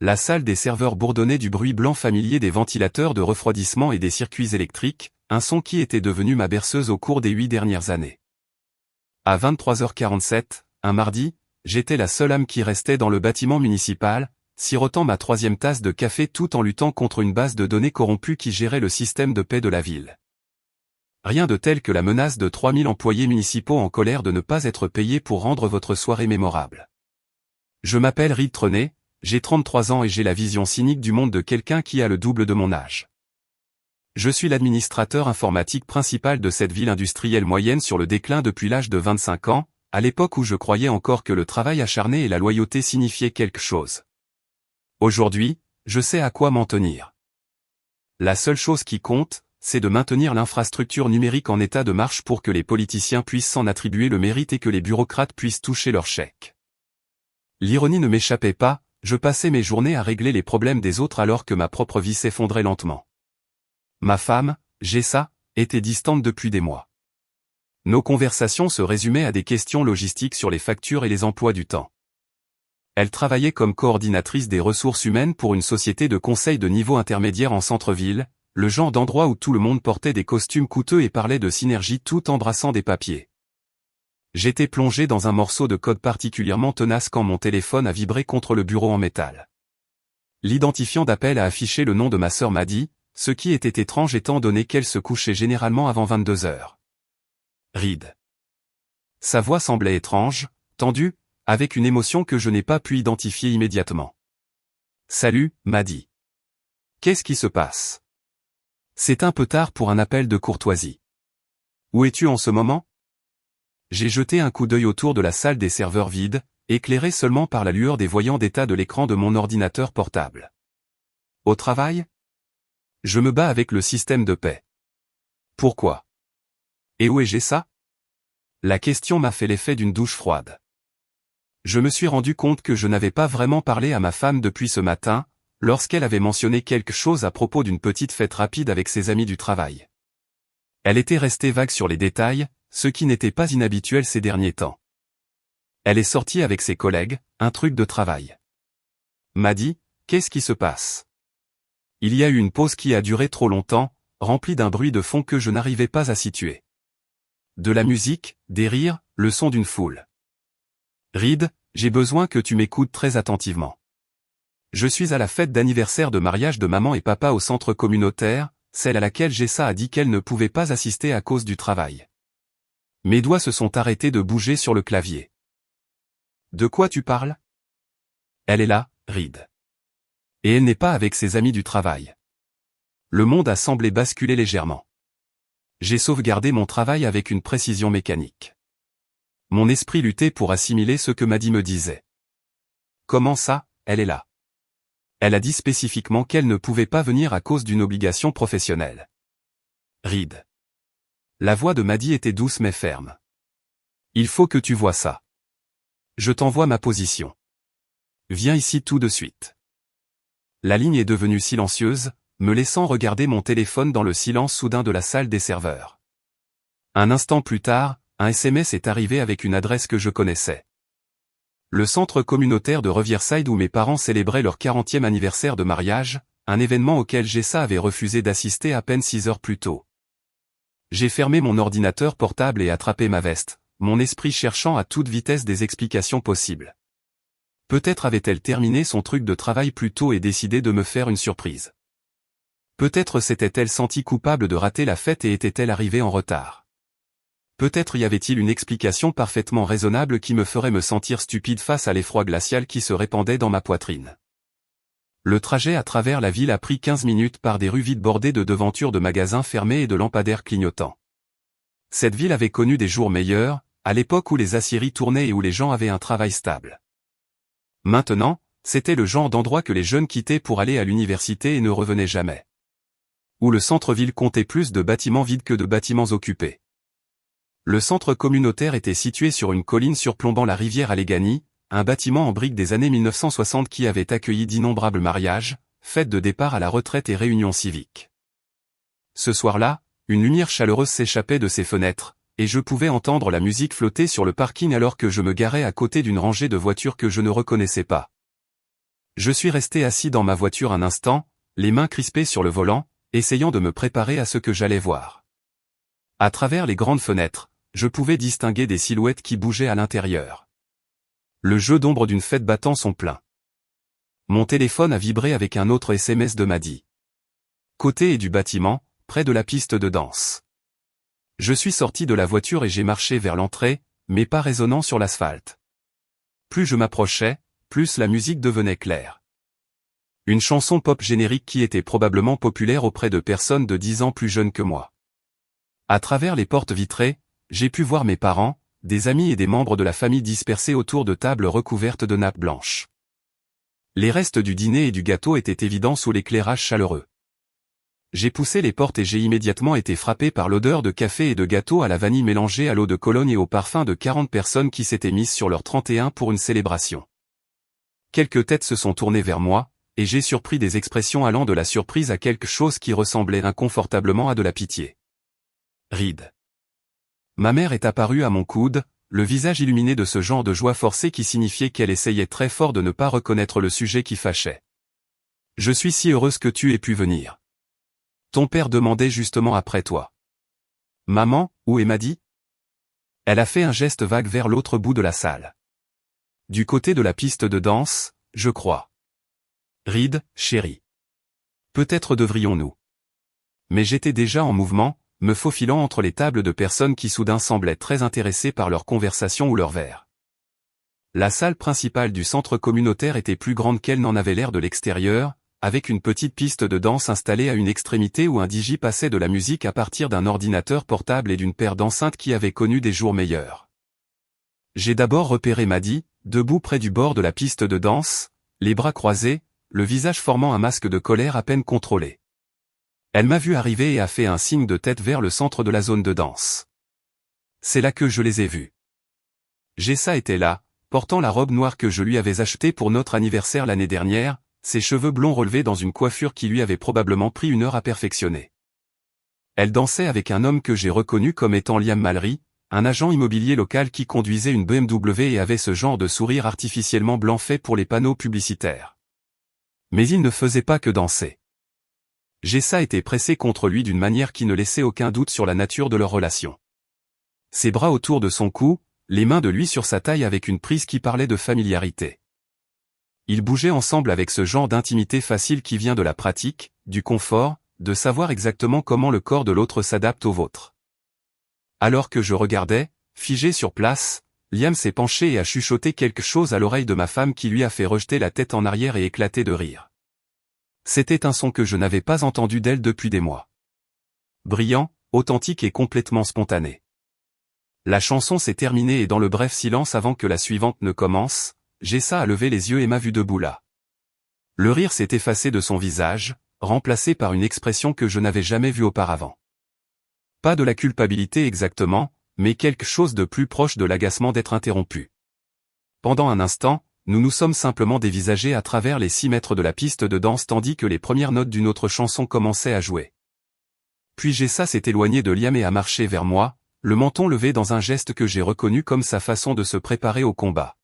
La salle des serveurs bourdonnait du bruit blanc familier des ventilateurs de refroidissement et des circuits électriques, un son qui était devenu ma berceuse au cours des 8 dernières années. À 23h47, un mardi, j'étais la seule âme qui restait dans le bâtiment municipal, sirotant ma 3e tasse de café tout en luttant contre une base de données corrompue qui gérait le système de paix de la ville. Rien de tel que la menace de 3000 employés municipaux en colère de ne pas être payés pour rendre votre soirée mémorable. Je m'appelle Reed Trenet, j'ai 33 ans et j'ai la vision cynique du monde de quelqu'un qui a le double de mon âge. Je suis l'administrateur informatique principal de cette ville industrielle moyenne sur le déclin depuis l'âge de 25 ans, à l'époque où je croyais encore que le travail acharné et la loyauté signifiaient quelque chose. Aujourd'hui, je sais à quoi m'en tenir. La seule chose qui compte, c'est de maintenir l'infrastructure numérique en état de marche pour que les politiciens puissent s'en attribuer le mérite et que les bureaucrates puissent toucher leur chèque. L'ironie ne m'échappait pas, je passais mes journées à régler les problèmes des autres alors que ma propre vie s'effondrait lentement. Ma femme, Jessa, était distante depuis des mois. Nos conversations se résumaient à des questions logistiques sur les factures et les emplois du temps. Elle travaillait comme coordinatrice des ressources humaines pour une société de conseil de niveau intermédiaire en centre-ville, le genre d'endroit où tout le monde portait des costumes coûteux et parlait de synergie tout en brassant des papiers. J'étais plongé dans un morceau de code particulièrement tenace quand mon téléphone a vibré contre le bureau en métal. L'identifiant d'appel a affiché le nom de ma sœur Maddy, ce qui était étrange étant donné qu'elle se couchait généralement avant 22 heures. Reed. Sa voix semblait étrange, tendue, avec une émotion que je n'ai pas pu identifier immédiatement. Salut, Maddy. Qu'est-ce qui se passe? C'est un peu tard pour un appel de courtoisie. Où es-tu en ce moment? J'ai jeté un coup d'œil autour de la salle des serveurs vide, éclairée seulement par la lueur des voyants d'état de l'écran de mon ordinateur portable. Au travail? Je me bats avec le système de paix. Pourquoi? Et où est Jessa? La question m'a fait l'effet d'une douche froide. Je me suis rendu compte que je n'avais pas vraiment parlé à ma femme depuis ce matin, lorsqu'elle avait mentionné quelque chose à propos d'une petite fête rapide avec ses amis du travail. Elle était restée vague sur les détails, ce qui n'était pas inhabituel ces derniers temps. Elle est sortie avec ses collègues, un truc de travail. Maddy, qu'est-ce qui se passe? Il y a eu une pause qui a duré trop longtemps, remplie d'un bruit de fond que je n'arrivais pas à situer. De la musique, des rires, le son d'une foule. Reed, j'ai besoin que tu m'écoutes très attentivement. Je suis à la fête d'anniversaire de mariage de maman et papa au centre communautaire, celle à laquelle Jessa a dit qu'elle ne pouvait pas assister à cause du travail. Mes doigts se sont arrêtés de bouger sur le clavier. De quoi tu parles? Elle est là, Reed. Et elle n'est pas avec ses amis du travail. Le monde a semblé basculer légèrement. J'ai sauvegardé mon travail avec une précision mécanique. Mon esprit luttait pour assimiler ce que Maddy me disait. Comment ça, elle est là? Elle a dit spécifiquement qu'elle ne pouvait pas venir à cause d'une obligation professionnelle. Reed. La voix de Maddy était douce mais ferme. Il faut que tu vois ça. Je t'envoie ma position. Viens ici tout de suite. La ligne est devenue silencieuse, me laissant regarder mon téléphone dans le silence soudain de la salle des serveurs. Un instant plus tard, un SMS est arrivé avec une adresse que je connaissais. Le centre communautaire de Riverside où mes parents célébraient leur 40e anniversaire de mariage, un événement auquel Jessa avait refusé d'assister à peine 6 heures plus tôt. J'ai fermé mon ordinateur portable et attrapé ma veste, mon esprit cherchant à toute vitesse des explications possibles. Peut-être avait-elle terminé son truc de travail plus tôt et décidé de me faire une surprise. Peut-être s'était-elle sentie coupable de rater la fête et était-elle arrivée en retard. Peut-être y avait-il une explication parfaitement raisonnable qui me ferait me sentir stupide face à l'effroi glacial qui se répandait dans ma poitrine. Le trajet à travers la ville a pris 15 minutes par des rues vides bordées de devantures de magasins fermés et de lampadaires clignotants. Cette ville avait connu des jours meilleurs, à l'époque où les aciéries tournaient et où les gens avaient un travail stable. Maintenant, c'était le genre d'endroit que les jeunes quittaient pour aller à l'université et ne revenaient jamais. Où le centre-ville comptait plus de bâtiments vides que de bâtiments occupés. Le centre communautaire était situé sur une colline surplombant la rivière Allegheny, un bâtiment en briques des années 1960 qui avait accueilli d'innombrables mariages, fêtes de départ à la retraite et réunions civiques. Ce soir-là, une lumière chaleureuse s'échappait de ses fenêtres, et je pouvais entendre la musique flotter sur le parking alors que je me garais à côté d'une rangée de voitures que je ne reconnaissais pas. Je suis resté assis dans ma voiture un instant, les mains crispées sur le volant, essayant de me préparer à ce que j'allais voir. À travers les grandes fenêtres, je pouvais distinguer des silhouettes qui bougeaient à l'intérieur. Le jeu d'ombre d'une fête battant son plein. Mon téléphone a vibré avec un autre SMS de Maddy. Côté et du bâtiment, près de la piste de danse. Je suis sorti de la voiture et j'ai marché vers l'entrée, mes pas résonnant sur l'asphalte. Plus je m'approchais, plus la musique devenait claire. Une chanson pop générique qui était probablement populaire auprès de personnes de 10 ans plus jeunes que moi. À travers les portes vitrées, j'ai pu voir mes parents, des amis et des membres de la famille dispersés autour de tables recouvertes de nappes blanches. Les restes du dîner et du gâteau étaient évidents sous l'éclairage chaleureux. J'ai poussé les portes et j'ai immédiatement été frappé par l'odeur de café et de gâteau à la vanille mélangée à l'eau de Cologne et au parfum de 40 personnes qui s'étaient mises sur leur 31 pour une célébration. Quelques têtes se sont tournées vers moi, et j'ai surpris des expressions allant de la surprise à quelque chose qui ressemblait inconfortablement à de la pitié. Ride. Ma mère est apparue à mon coude, le visage illuminé de ce genre de joie forcée qui signifiait qu'elle essayait très fort de ne pas reconnaître le sujet qui fâchait. Je suis si heureuse que tu aies pu venir. Ton père demandait justement après toi. Maman, où est Maddy? Elle a fait un geste vague vers l'autre bout de la salle. Du côté de la piste de danse, je crois. Ride, chérie. Peut-être devrions-nous. Mais j'étais déjà en mouvement, me faufilant entre les tables de personnes qui soudain semblaient très intéressées par leur conversation ou leur verre. La salle principale du centre communautaire était plus grande qu'elle n'en avait l'air de l'extérieur, avec une petite piste de danse installée à une extrémité où un DJ passait de la musique à partir d'un ordinateur portable et d'une paire d'enceintes qui avaient connu des jours meilleurs. J'ai d'abord repéré Maddy, debout près du bord de la piste de danse, les bras croisés, le visage formant un masque de colère à peine contrôlé. Elle m'a vu arriver et a fait un signe de tête vers le centre de la zone de danse. C'est là que je les ai vus. Jessa était là, portant la robe noire que je lui avais achetée pour notre anniversaire l'année dernière, ses cheveux blonds relevés dans une coiffure qui lui avait probablement pris 1 heure à perfectionner. Elle dansait avec un homme que j'ai reconnu comme étant Liam Mallory, un agent immobilier local qui conduisait une BMW et avait ce genre de sourire artificiellement blanc fait pour les panneaux publicitaires. Mais il ne faisait pas que danser. Jessa était pressée contre lui d'une manière qui ne laissait aucun doute sur la nature de leur relation. Ses bras autour de son cou, les mains de lui sur sa taille avec une prise qui parlait de familiarité. Ils bougeaient ensemble avec ce genre d'intimité facile qui vient de la pratique, du confort, de savoir exactement comment le corps de l'autre s'adapte au vôtre. Alors que je regardais, figé sur place, Liam s'est penché et a chuchoté quelque chose à l'oreille de ma femme qui lui a fait rejeter la tête en arrière et éclater de rire. C'était un son que je n'avais pas entendu d'elle depuis des mois. Brillant, authentique et complètement spontané. La chanson s'est terminée et dans le bref silence avant que la suivante ne commence, Jessa a levé les yeux et m'a vu debout là. Le rire s'est effacé de son visage, remplacé par une expression que je n'avais jamais vue auparavant. Pas de la culpabilité exactement, mais quelque chose de plus proche de l'agacement d'être interrompu. Pendant un instant, nous nous sommes simplement dévisagés à travers les 6 mètres de la piste de danse tandis que les premières notes d'une autre chanson commençaient à jouer. Puis Jessa s'est éloignée de Liam et a marché vers moi, le menton levé dans un geste que j'ai reconnu comme sa façon de se préparer au combat.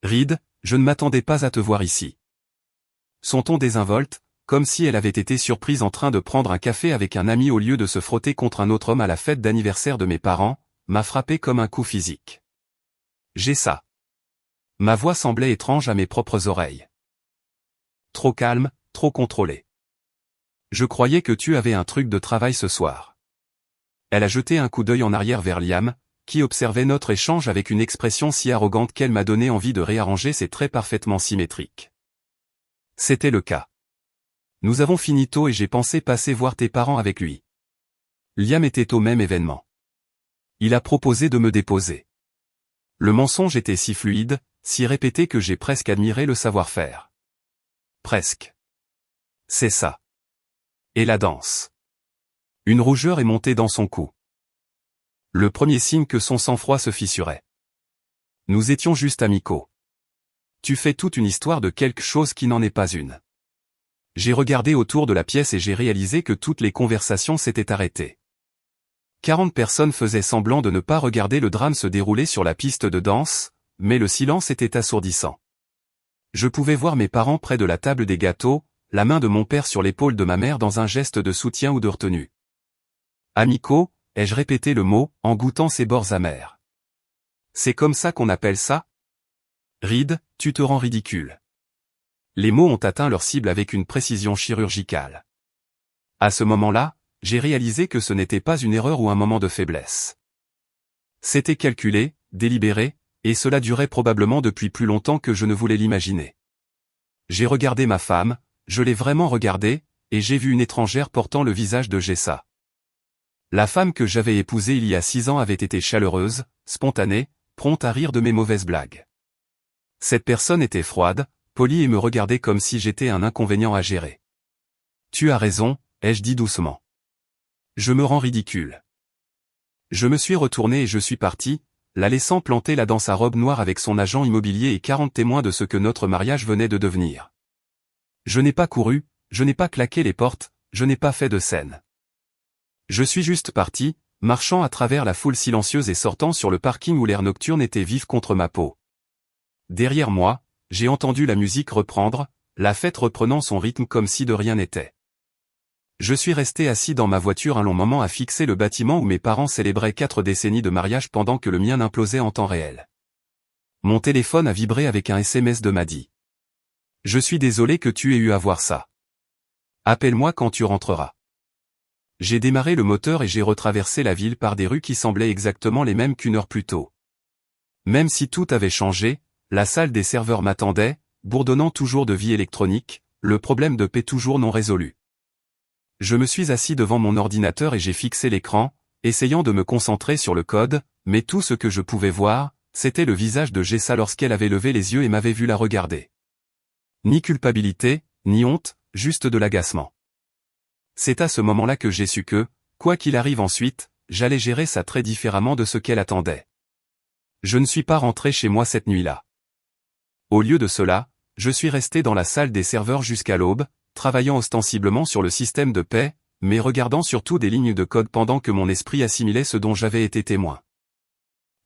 Ride, je ne m'attendais pas à te voir ici. Son ton désinvolte, comme si elle avait été surprise en train de prendre un café avec un ami au lieu de se frotter contre un autre homme à la fête d'anniversaire de mes parents, m'a frappé comme un coup physique. Jessa. Ma voix semblait étrange à mes propres oreilles. Trop calme, trop contrôlée. Je croyais que tu avais un truc de travail ce soir. Elle a jeté un coup d'œil en arrière vers Liam, qui observait notre échange avec une expression si arrogante qu'elle m'a donné envie de réarranger ses traits parfaitement symétriques. C'était le cas. Nous avons fini tôt et j'ai pensé passer voir tes parents avec lui. Liam était au même événement. Il a proposé de me déposer. Le mensonge était si fluide, si répété que j'ai presque admiré le savoir-faire. Presque. C'est ça. Et la danse. Une rougeur est montée dans son cou. Le premier signe que son sang-froid se fissurait. Nous étions juste amicaux. Tu fais toute une histoire de quelque chose qui n'en est pas une. J'ai regardé autour de la pièce et j'ai réalisé que toutes les conversations s'étaient arrêtées. 40 personnes faisaient semblant de ne pas regarder le drame se dérouler sur la piste de danse, mais le silence était assourdissant. Je pouvais voir mes parents près de la table des gâteaux, la main de mon père sur l'épaule de ma mère dans un geste de soutien ou de retenue. Amicaux, ai-je répété le mot, en goûtant ses bords amers. C'est comme ça qu'on appelle ça? Reed, tu te rends ridicule. Les mots ont atteint leur cible avec une précision chirurgicale. À ce moment-là, j'ai réalisé que ce n'était pas une erreur ou un moment de faiblesse. C'était calculé, délibéré, et cela durait probablement depuis plus longtemps que je ne voulais l'imaginer. J'ai regardé ma femme, je l'ai vraiment regardée, et j'ai vu une étrangère portant le visage de Jessa. La femme que j'avais épousée il y a 6 ans avait été chaleureuse, spontanée, prompte à rire de mes mauvaises blagues. Cette personne était froide, polie et me regardait comme si j'étais un inconvénient à gérer. Tu as raison, ai-je dit doucement. Je me rends ridicule. Je me suis retourné et je suis parti, la laissant planter là dans sa robe noire avec son agent immobilier et 40 témoins de ce que notre mariage venait de devenir. Je n'ai pas couru, je n'ai pas claqué les portes, je n'ai pas fait de scène. Je suis juste parti, marchant à travers la foule silencieuse et sortant sur le parking où l'air nocturne était vif contre ma peau. Derrière moi, j'ai entendu la musique reprendre, la fête reprenant son rythme comme si de rien n'était. Je suis resté assis dans ma voiture un long moment à fixer le bâtiment où mes parents célébraient 4 décennies de mariage pendant que le mien implosait en temps réel. Mon téléphone a vibré avec un SMS de Maddy. Je suis désolé que tu aies eu à voir ça. Appelle-moi quand tu rentreras. J'ai démarré le moteur et j'ai retraversé la ville par des rues qui semblaient exactement les mêmes qu'1 heure plus tôt. Même si tout avait changé, la salle des serveurs m'attendait, bourdonnant toujours de vie électronique, le problème de paix toujours non résolu. Je me suis assis devant mon ordinateur et j'ai fixé l'écran, essayant de me concentrer sur le code, mais tout ce que je pouvais voir, c'était le visage de Jessa lorsqu'elle avait levé les yeux et m'avait vu la regarder. Ni culpabilité, ni honte, juste de l'agacement. C'est à ce moment-là que j'ai su que, quoi qu'il arrive ensuite, j'allais gérer ça très différemment de ce qu'elle attendait. Je ne suis pas rentré chez moi cette nuit-là. Au lieu de cela, je suis resté dans la salle des serveurs jusqu'à l'aube, travaillant ostensiblement sur le système de paix, mais regardant surtout des lignes de code pendant que mon esprit assimilait ce dont j'avais été témoin.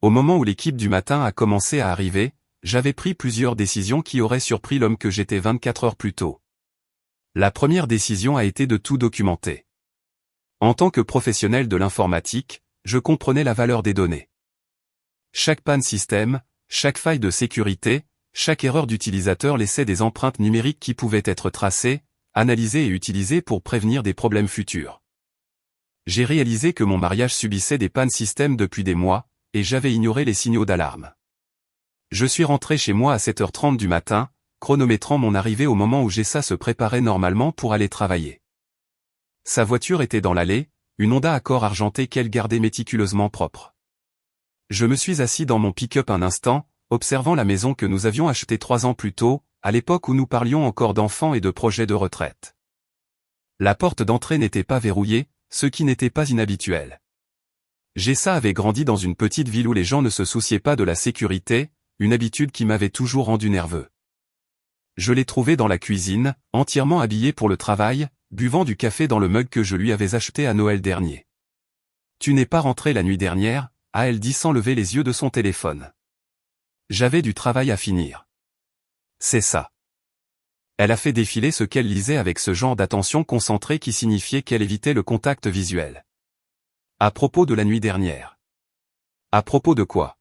Au moment où l'équipe du matin a commencé à arriver, j'avais pris plusieurs décisions qui auraient surpris l'homme que j'étais 24 heures plus tôt. La première décision a été de tout documenter. En tant que professionnel de l'informatique, je comprenais la valeur des données. Chaque panne système, chaque faille de sécurité, chaque erreur d'utilisateur laissait des empreintes numériques qui pouvaient être tracées, analysées et utilisées pour prévenir des problèmes futurs. J'ai réalisé que mon mariage subissait des pannes système depuis des mois, et j'avais ignoré les signaux d'alarme. Je suis rentré chez moi à 7h30 du matin, chronométrant mon arrivée au moment où Jessa se préparait normalement pour aller travailler. Sa voiture était dans l'allée, une Honda Accord argentée qu'elle gardait méticuleusement propre. Je me suis assis dans mon pick-up un instant, observant la maison que nous avions achetée 3 ans plus tôt, à l'époque où nous parlions encore d'enfants et de projets de retraite. La porte d'entrée n'était pas verrouillée, ce qui n'était pas inhabituel. Jessa avait grandi dans une petite ville où les gens ne se souciaient pas de la sécurité, une habitude qui m'avait toujours rendu nerveux. Je l'ai trouvée dans la cuisine, entièrement habillée pour le travail, buvant du café dans le mug que je lui avais acheté à Noël dernier. « Tu n'es pas rentré la nuit dernière ?» a-t-elle dit sans lever les yeux de son téléphone. J'avais du travail à finir. C'est ça. Elle a fait défiler ce qu'elle lisait avec ce genre d'attention concentrée qui signifiait qu'elle évitait le contact visuel. À propos de la nuit dernière. À propos de quoi?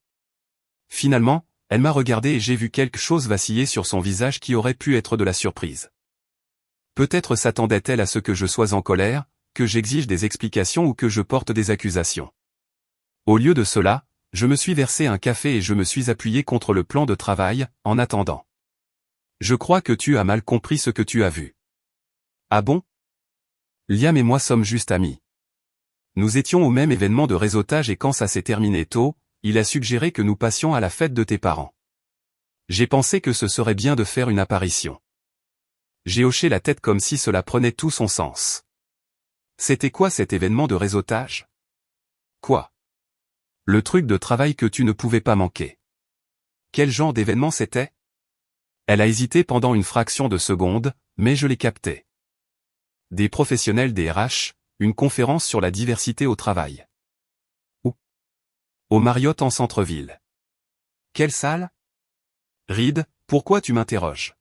Finalement, elle m'a regardé et j'ai vu quelque chose vaciller sur son visage qui aurait pu être de la surprise. Peut-être s'attendait-elle à ce que je sois en colère, que j'exige des explications ou que je porte des accusations. Au lieu de cela, je me suis versé un café et je me suis appuyé contre le plan de travail, en attendant. Je crois que tu as mal compris ce que tu as vu. Ah bon? Liam et moi sommes juste amis. Nous étions au même événement de réseautage et quand ça s'est terminé tôt, il a suggéré que nous passions à la fête de tes parents. J'ai pensé que ce serait bien de faire une apparition. J'ai hoché la tête comme si cela prenait tout son sens. C'était quoi cet événement de réseautage? Quoi? Le truc de travail que tu ne pouvais pas manquer. Quel genre d'événement c'était? Elle a hésité pendant une fraction de seconde, mais je l'ai capté. Des professionnels des RH, une conférence sur la diversité au travail. Où? Au Marriott en centre-ville. Quelle salle? Reed, pourquoi tu m'interroges?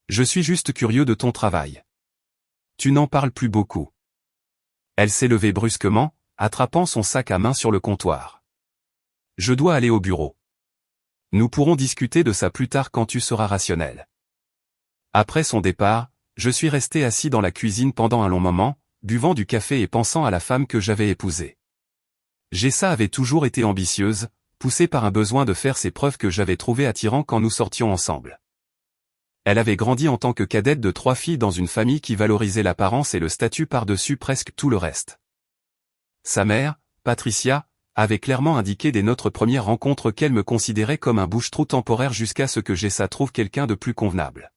Je suis juste curieux de ton travail. Tu n'en parles plus beaucoup. Elle s'est levée brusquement, attrapant son sac à main sur le comptoir. Je dois aller au bureau. Nous pourrons discuter de ça plus tard quand tu seras rationnel. Après son départ, je suis resté assis dans la cuisine pendant un long moment, buvant du café et pensant à la femme que j'avais épousée. Jessa avait toujours été ambitieuse, poussée par un besoin de faire ses preuves que j'avais trouvé attirant quand nous sortions ensemble. Elle avait grandi en tant que cadette de 3 filles dans une famille qui valorisait l'apparence et le statut par-dessus presque tout le reste. Sa mère, Patricia, avait clairement indiqué dès notre première rencontre qu'elle me considérait comme un bouche-trou temporaire jusqu'à ce que Jessa trouve quelqu'un de plus convenable.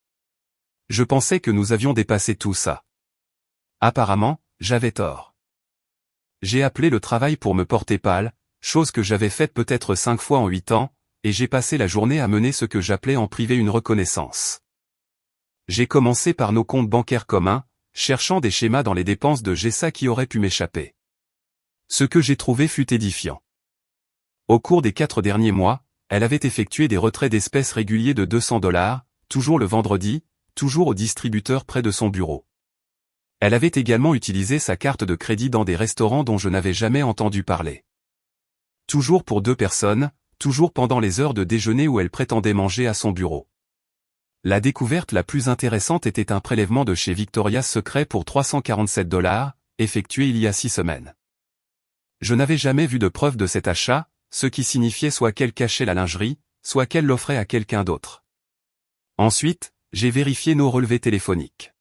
Je pensais que nous avions dépassé tout ça. Apparemment, j'avais tort. J'ai appelé le travail pour me porter pâle, chose que j'avais faite peut-être 5 fois en 8 ans, et j'ai passé la journée à mener ce que j'appelais en privé une reconnaissance. J'ai commencé par nos comptes bancaires communs, cherchant des schémas dans les dépenses de Jessa qui auraient pu m'échapper. Ce que j'ai trouvé fut édifiant. Au cours des 4 derniers mois, elle avait effectué des retraits d'espèces réguliers de $200, toujours le vendredi, toujours au distributeur près de son bureau. Elle avait également utilisé sa carte de crédit dans des restaurants dont je n'avais jamais entendu parler. Toujours pour 2 personnes, toujours pendant les heures de déjeuner où elle prétendait manger à son bureau. La découverte la plus intéressante était un prélèvement de chez Victoria's Secret pour $347, effectué il y a 6 semaines. Je n'avais jamais vu de preuve de cet achat, ce qui signifiait soit qu'elle cachait la lingerie, soit qu'elle l'offrait à quelqu'un d'autre. Ensuite, j'ai vérifié nos relevés téléphoniques.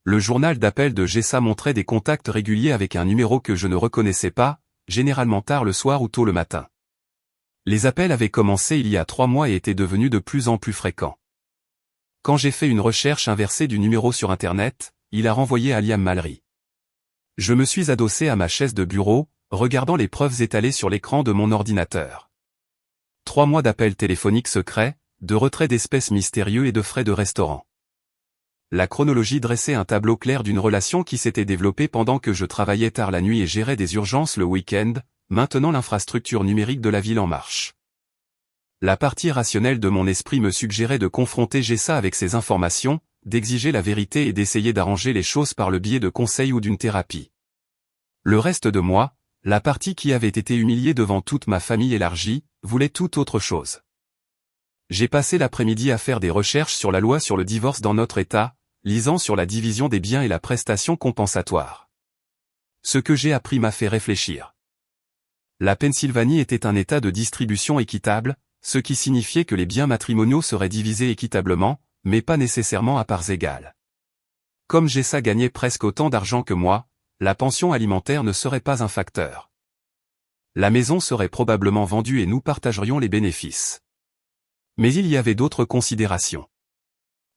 Le journal d'appel de Jessa montrait des contacts réguliers avec un numéro que je ne reconnaissais pas, généralement tard le soir ou tôt le matin. Les appels avaient commencé il y a 3 mois et étaient devenus de plus en plus fréquents. Quand j'ai fait une recherche inversée du numéro sur Internet, il a renvoyé à Liam Mallory. Je me suis adossé à ma chaise de bureau, regardant les preuves étalées sur l'écran de mon ordinateur. 3 mois d'appels téléphoniques secrets, de retraits d'espèces mystérieux et de frais de restaurant. La chronologie dressait un tableau clair d'une relation qui s'était développée pendant que je travaillais tard la nuit et gérais des urgences le week-end, maintenant l'infrastructure numérique de la ville en marche. La partie rationnelle de mon esprit me suggérait de confronter Jessa avec ces informations, d'exiger la vérité et d'essayer d'arranger les choses par le biais de conseils ou d'une thérapie. Le reste de moi, la partie qui avait été humiliée devant toute ma famille élargie, voulait tout autre chose. J'ai passé l'après-midi à faire des recherches sur la loi sur le divorce dans notre État, lisant sur la division des biens et la prestation compensatoire. Ce que j'ai appris m'a fait réfléchir. La Pennsylvanie était un État de distribution équitable, ce qui signifiait que les biens matrimoniaux seraient divisés équitablement, mais pas nécessairement à parts égales. Comme Jessa gagnait presque autant d'argent que moi, la pension alimentaire ne serait pas un facteur. La maison serait probablement vendue et nous partagerions les bénéfices. Mais il y avait d'autres considérations.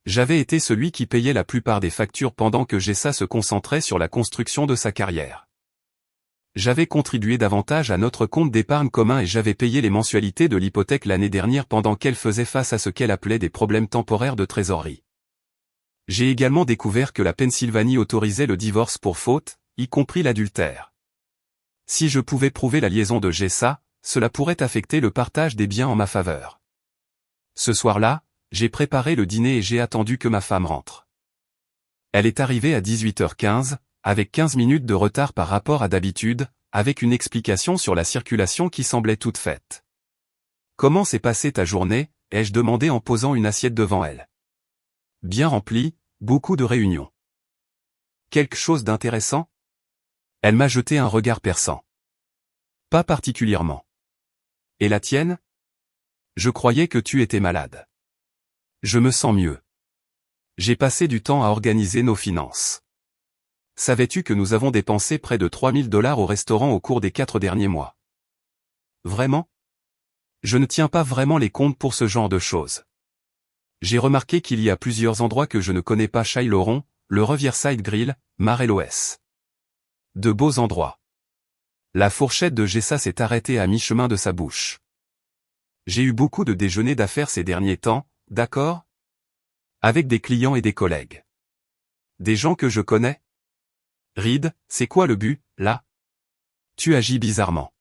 J'avais été celui qui payait la plupart des factures pendant que Jessa se concentrait sur la construction de sa carrière. J'avais contribué davantage à notre compte d'épargne commun et j'avais payé les mensualités de l'hypothèque l'année dernière pendant qu'elle faisait face à ce qu'elle appelait des problèmes temporaires de trésorerie. J'ai également découvert que la Pennsylvanie autorisait le divorce pour faute, y compris l'adultère. Si je pouvais prouver la liaison de Jessa, cela pourrait affecter le partage des biens en ma faveur. Ce soir-là, j'ai préparé le dîner et j'ai attendu que ma femme rentre. Elle est arrivée à 18h15, avec 15 minutes de retard par rapport à d'habitude, avec une explication sur la circulation qui semblait toute faite. « Comment s'est passée ta journée ?» ai-je demandé en posant une assiette devant elle. « Bien remplie, beaucoup de réunions. »« Quelque chose d'intéressant ?» Elle m'a jeté un regard perçant. « Pas particulièrement. »« Et la tienne ?»« Je croyais que tu étais malade. »« Je me sens mieux. J'ai passé du temps à organiser nos finances. » Savais-tu que nous avons dépensé près de $3000 au restaurant au cours des 4 derniers mois? Vraiment? Je ne tiens pas vraiment les comptes pour ce genre de choses. J'ai remarqué qu'il y a plusieurs endroits que je ne connais pas: Chailoron, le Riverside Grill, Marellos. De beaux endroits. La fourchette de Jessa s'est arrêtée à mi-chemin de sa bouche. J'ai eu beaucoup de déjeuners d'affaires ces derniers temps, d'accord? Avec des clients et des collègues. Des gens que je connais? Reed, c'est quoi le but, là? Tu agis bizarrement.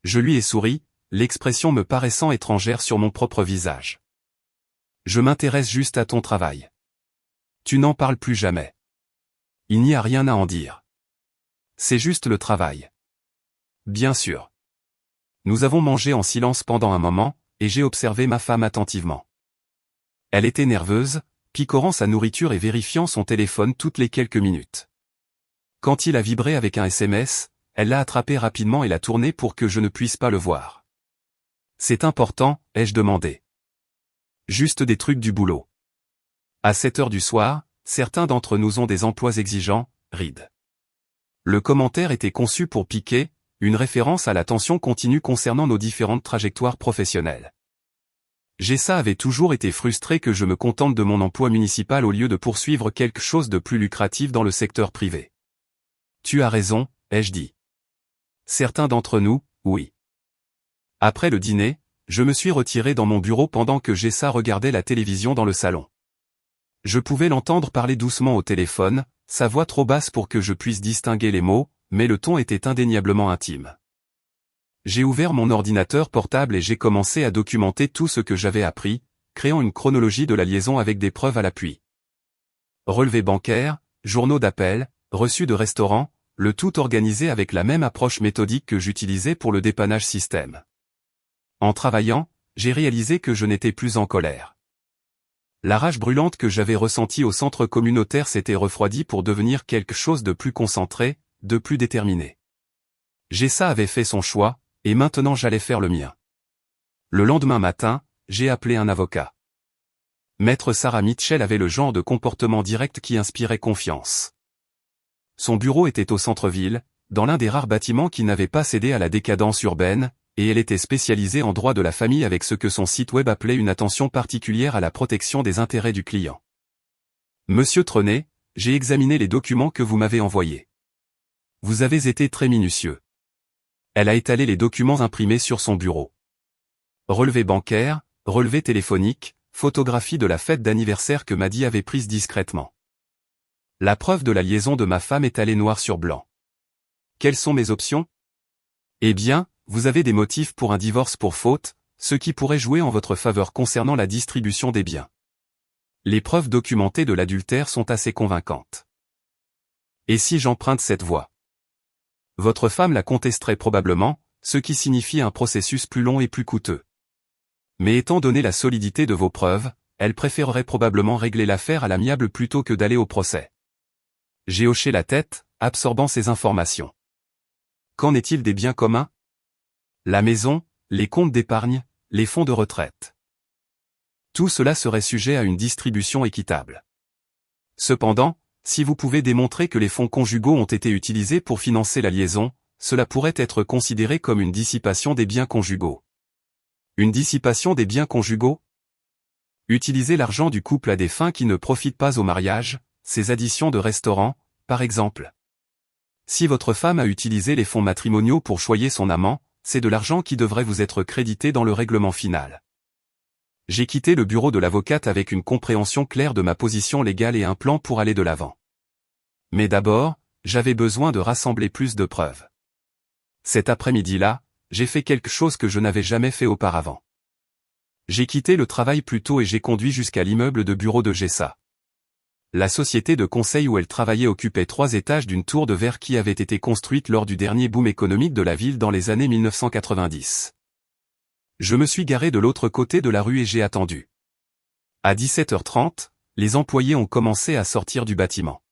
Je lui ai souri, l'expression me paraissant étrangère sur mon propre visage. Je m'intéresse juste à ton travail. Tu n'en parles plus jamais. Il n'y a rien à en dire. C'est juste le travail. Bien sûr. Nous avons mangé en silence pendant un moment, et j'ai observé ma femme attentivement. Elle était nerveuse, picorant sa nourriture et vérifiant son téléphone toutes les quelques minutes. Quand il a vibré avec un SMS, elle l'a attrapé rapidement et l'a tourné pour que je ne puisse pas le voir. C'est important, ai-je demandé. Juste des trucs du boulot. À 7 heures du soir, certains d'entre nous ont des emplois exigeants, ride. Le commentaire était conçu pour piquer, une référence à la tension continue concernant nos différentes trajectoires professionnelles. Gessa avait toujours été frustré que je me contente de mon emploi municipal au lieu de poursuivre quelque chose de plus lucratif dans le secteur privé. Tu as raison, ai-je dit. Certains d'entre nous, oui. Après le dîner, je me suis retiré dans mon bureau pendant que Gessa regardait la télévision dans le salon. Je pouvais l'entendre parler doucement au téléphone, sa voix trop basse pour que je puisse distinguer les mots, mais le ton était indéniablement intime. J'ai ouvert mon ordinateur portable et j'ai commencé à documenter tout ce que j'avais appris, créant une chronologie de la liaison avec des preuves à l'appui. Relevés bancaires, journaux d'appel, reçus de restaurants, le tout organisé avec la même approche méthodique que j'utilisais pour le dépannage système. En travaillant, j'ai réalisé que je n'étais plus en colère. La rage brûlante que j'avais ressentie au centre communautaire s'était refroidie pour devenir quelque chose de plus concentré, de plus déterminé. Gessa avait fait son choix, et maintenant j'allais faire le mien. Le lendemain matin, j'ai appelé un avocat. Maître Sarah Mitchell avait le genre de comportement direct qui inspirait confiance. Son bureau était au centre-ville, dans l'un des rares bâtiments qui n'avait pas cédé à la décadence urbaine, et elle était spécialisée en droit de la famille avec ce que son site web appelait une attention particulière à la protection des intérêts du client. Monsieur Trenet, j'ai examiné les documents que vous m'avez envoyés. Vous avez été très minutieux. Elle a étalé les documents imprimés sur son bureau. Relevé bancaire, relevé téléphonique, photographie de la fête d'anniversaire que Maddy avait prise discrètement. La preuve de la liaison de ma femme étalée noir sur blanc. Quelles sont mes options? Eh bien, vous avez des motifs pour un divorce pour faute, ce qui pourrait jouer en votre faveur concernant la distribution des biens. Les preuves documentées de l'adultère sont assez convaincantes. Et si j'emprunte cette voie? Votre femme la contesterait probablement, ce qui signifie un processus plus long et plus coûteux. Mais étant donné la solidité de vos preuves, elle préférerait probablement régler l'affaire à l'amiable plutôt que d'aller au procès. J'ai hoché la tête, absorbant ces informations. Qu'en est-il des biens communs? La maison, les comptes d'épargne, les fonds de retraite. Tout cela serait sujet à une distribution équitable. Cependant, si vous pouvez démontrer que les fonds conjugaux ont été utilisés pour financer la liaison, cela pourrait être considéré comme une dissipation des biens conjugaux. Une dissipation des biens conjugaux? Utiliser l'argent du couple à des fins qui ne profitent pas au mariage, ces additions de restaurants, par exemple. Si votre femme a utilisé les fonds matrimoniaux pour choyer son amant, c'est de l'argent qui devrait vous être crédité dans le règlement final. J'ai quitté le bureau de l'avocate avec une compréhension claire de ma position légale et un plan pour aller de l'avant. Mais d'abord, j'avais besoin de rassembler plus de preuves. Cet après-midi-là, j'ai fait quelque chose que je n'avais jamais fait auparavant. J'ai quitté le travail plus tôt et j'ai conduit jusqu'à l'immeuble de bureau de Gessa. La société de conseil où elle travaillait occupait 3 étages d'une tour de verre qui avait été construite lors du dernier boom économique de la ville dans les années 1990. Je me suis garé de l'autre côté de la rue et j'ai attendu. À 17h30, les employés ont commencé à sortir du bâtiment.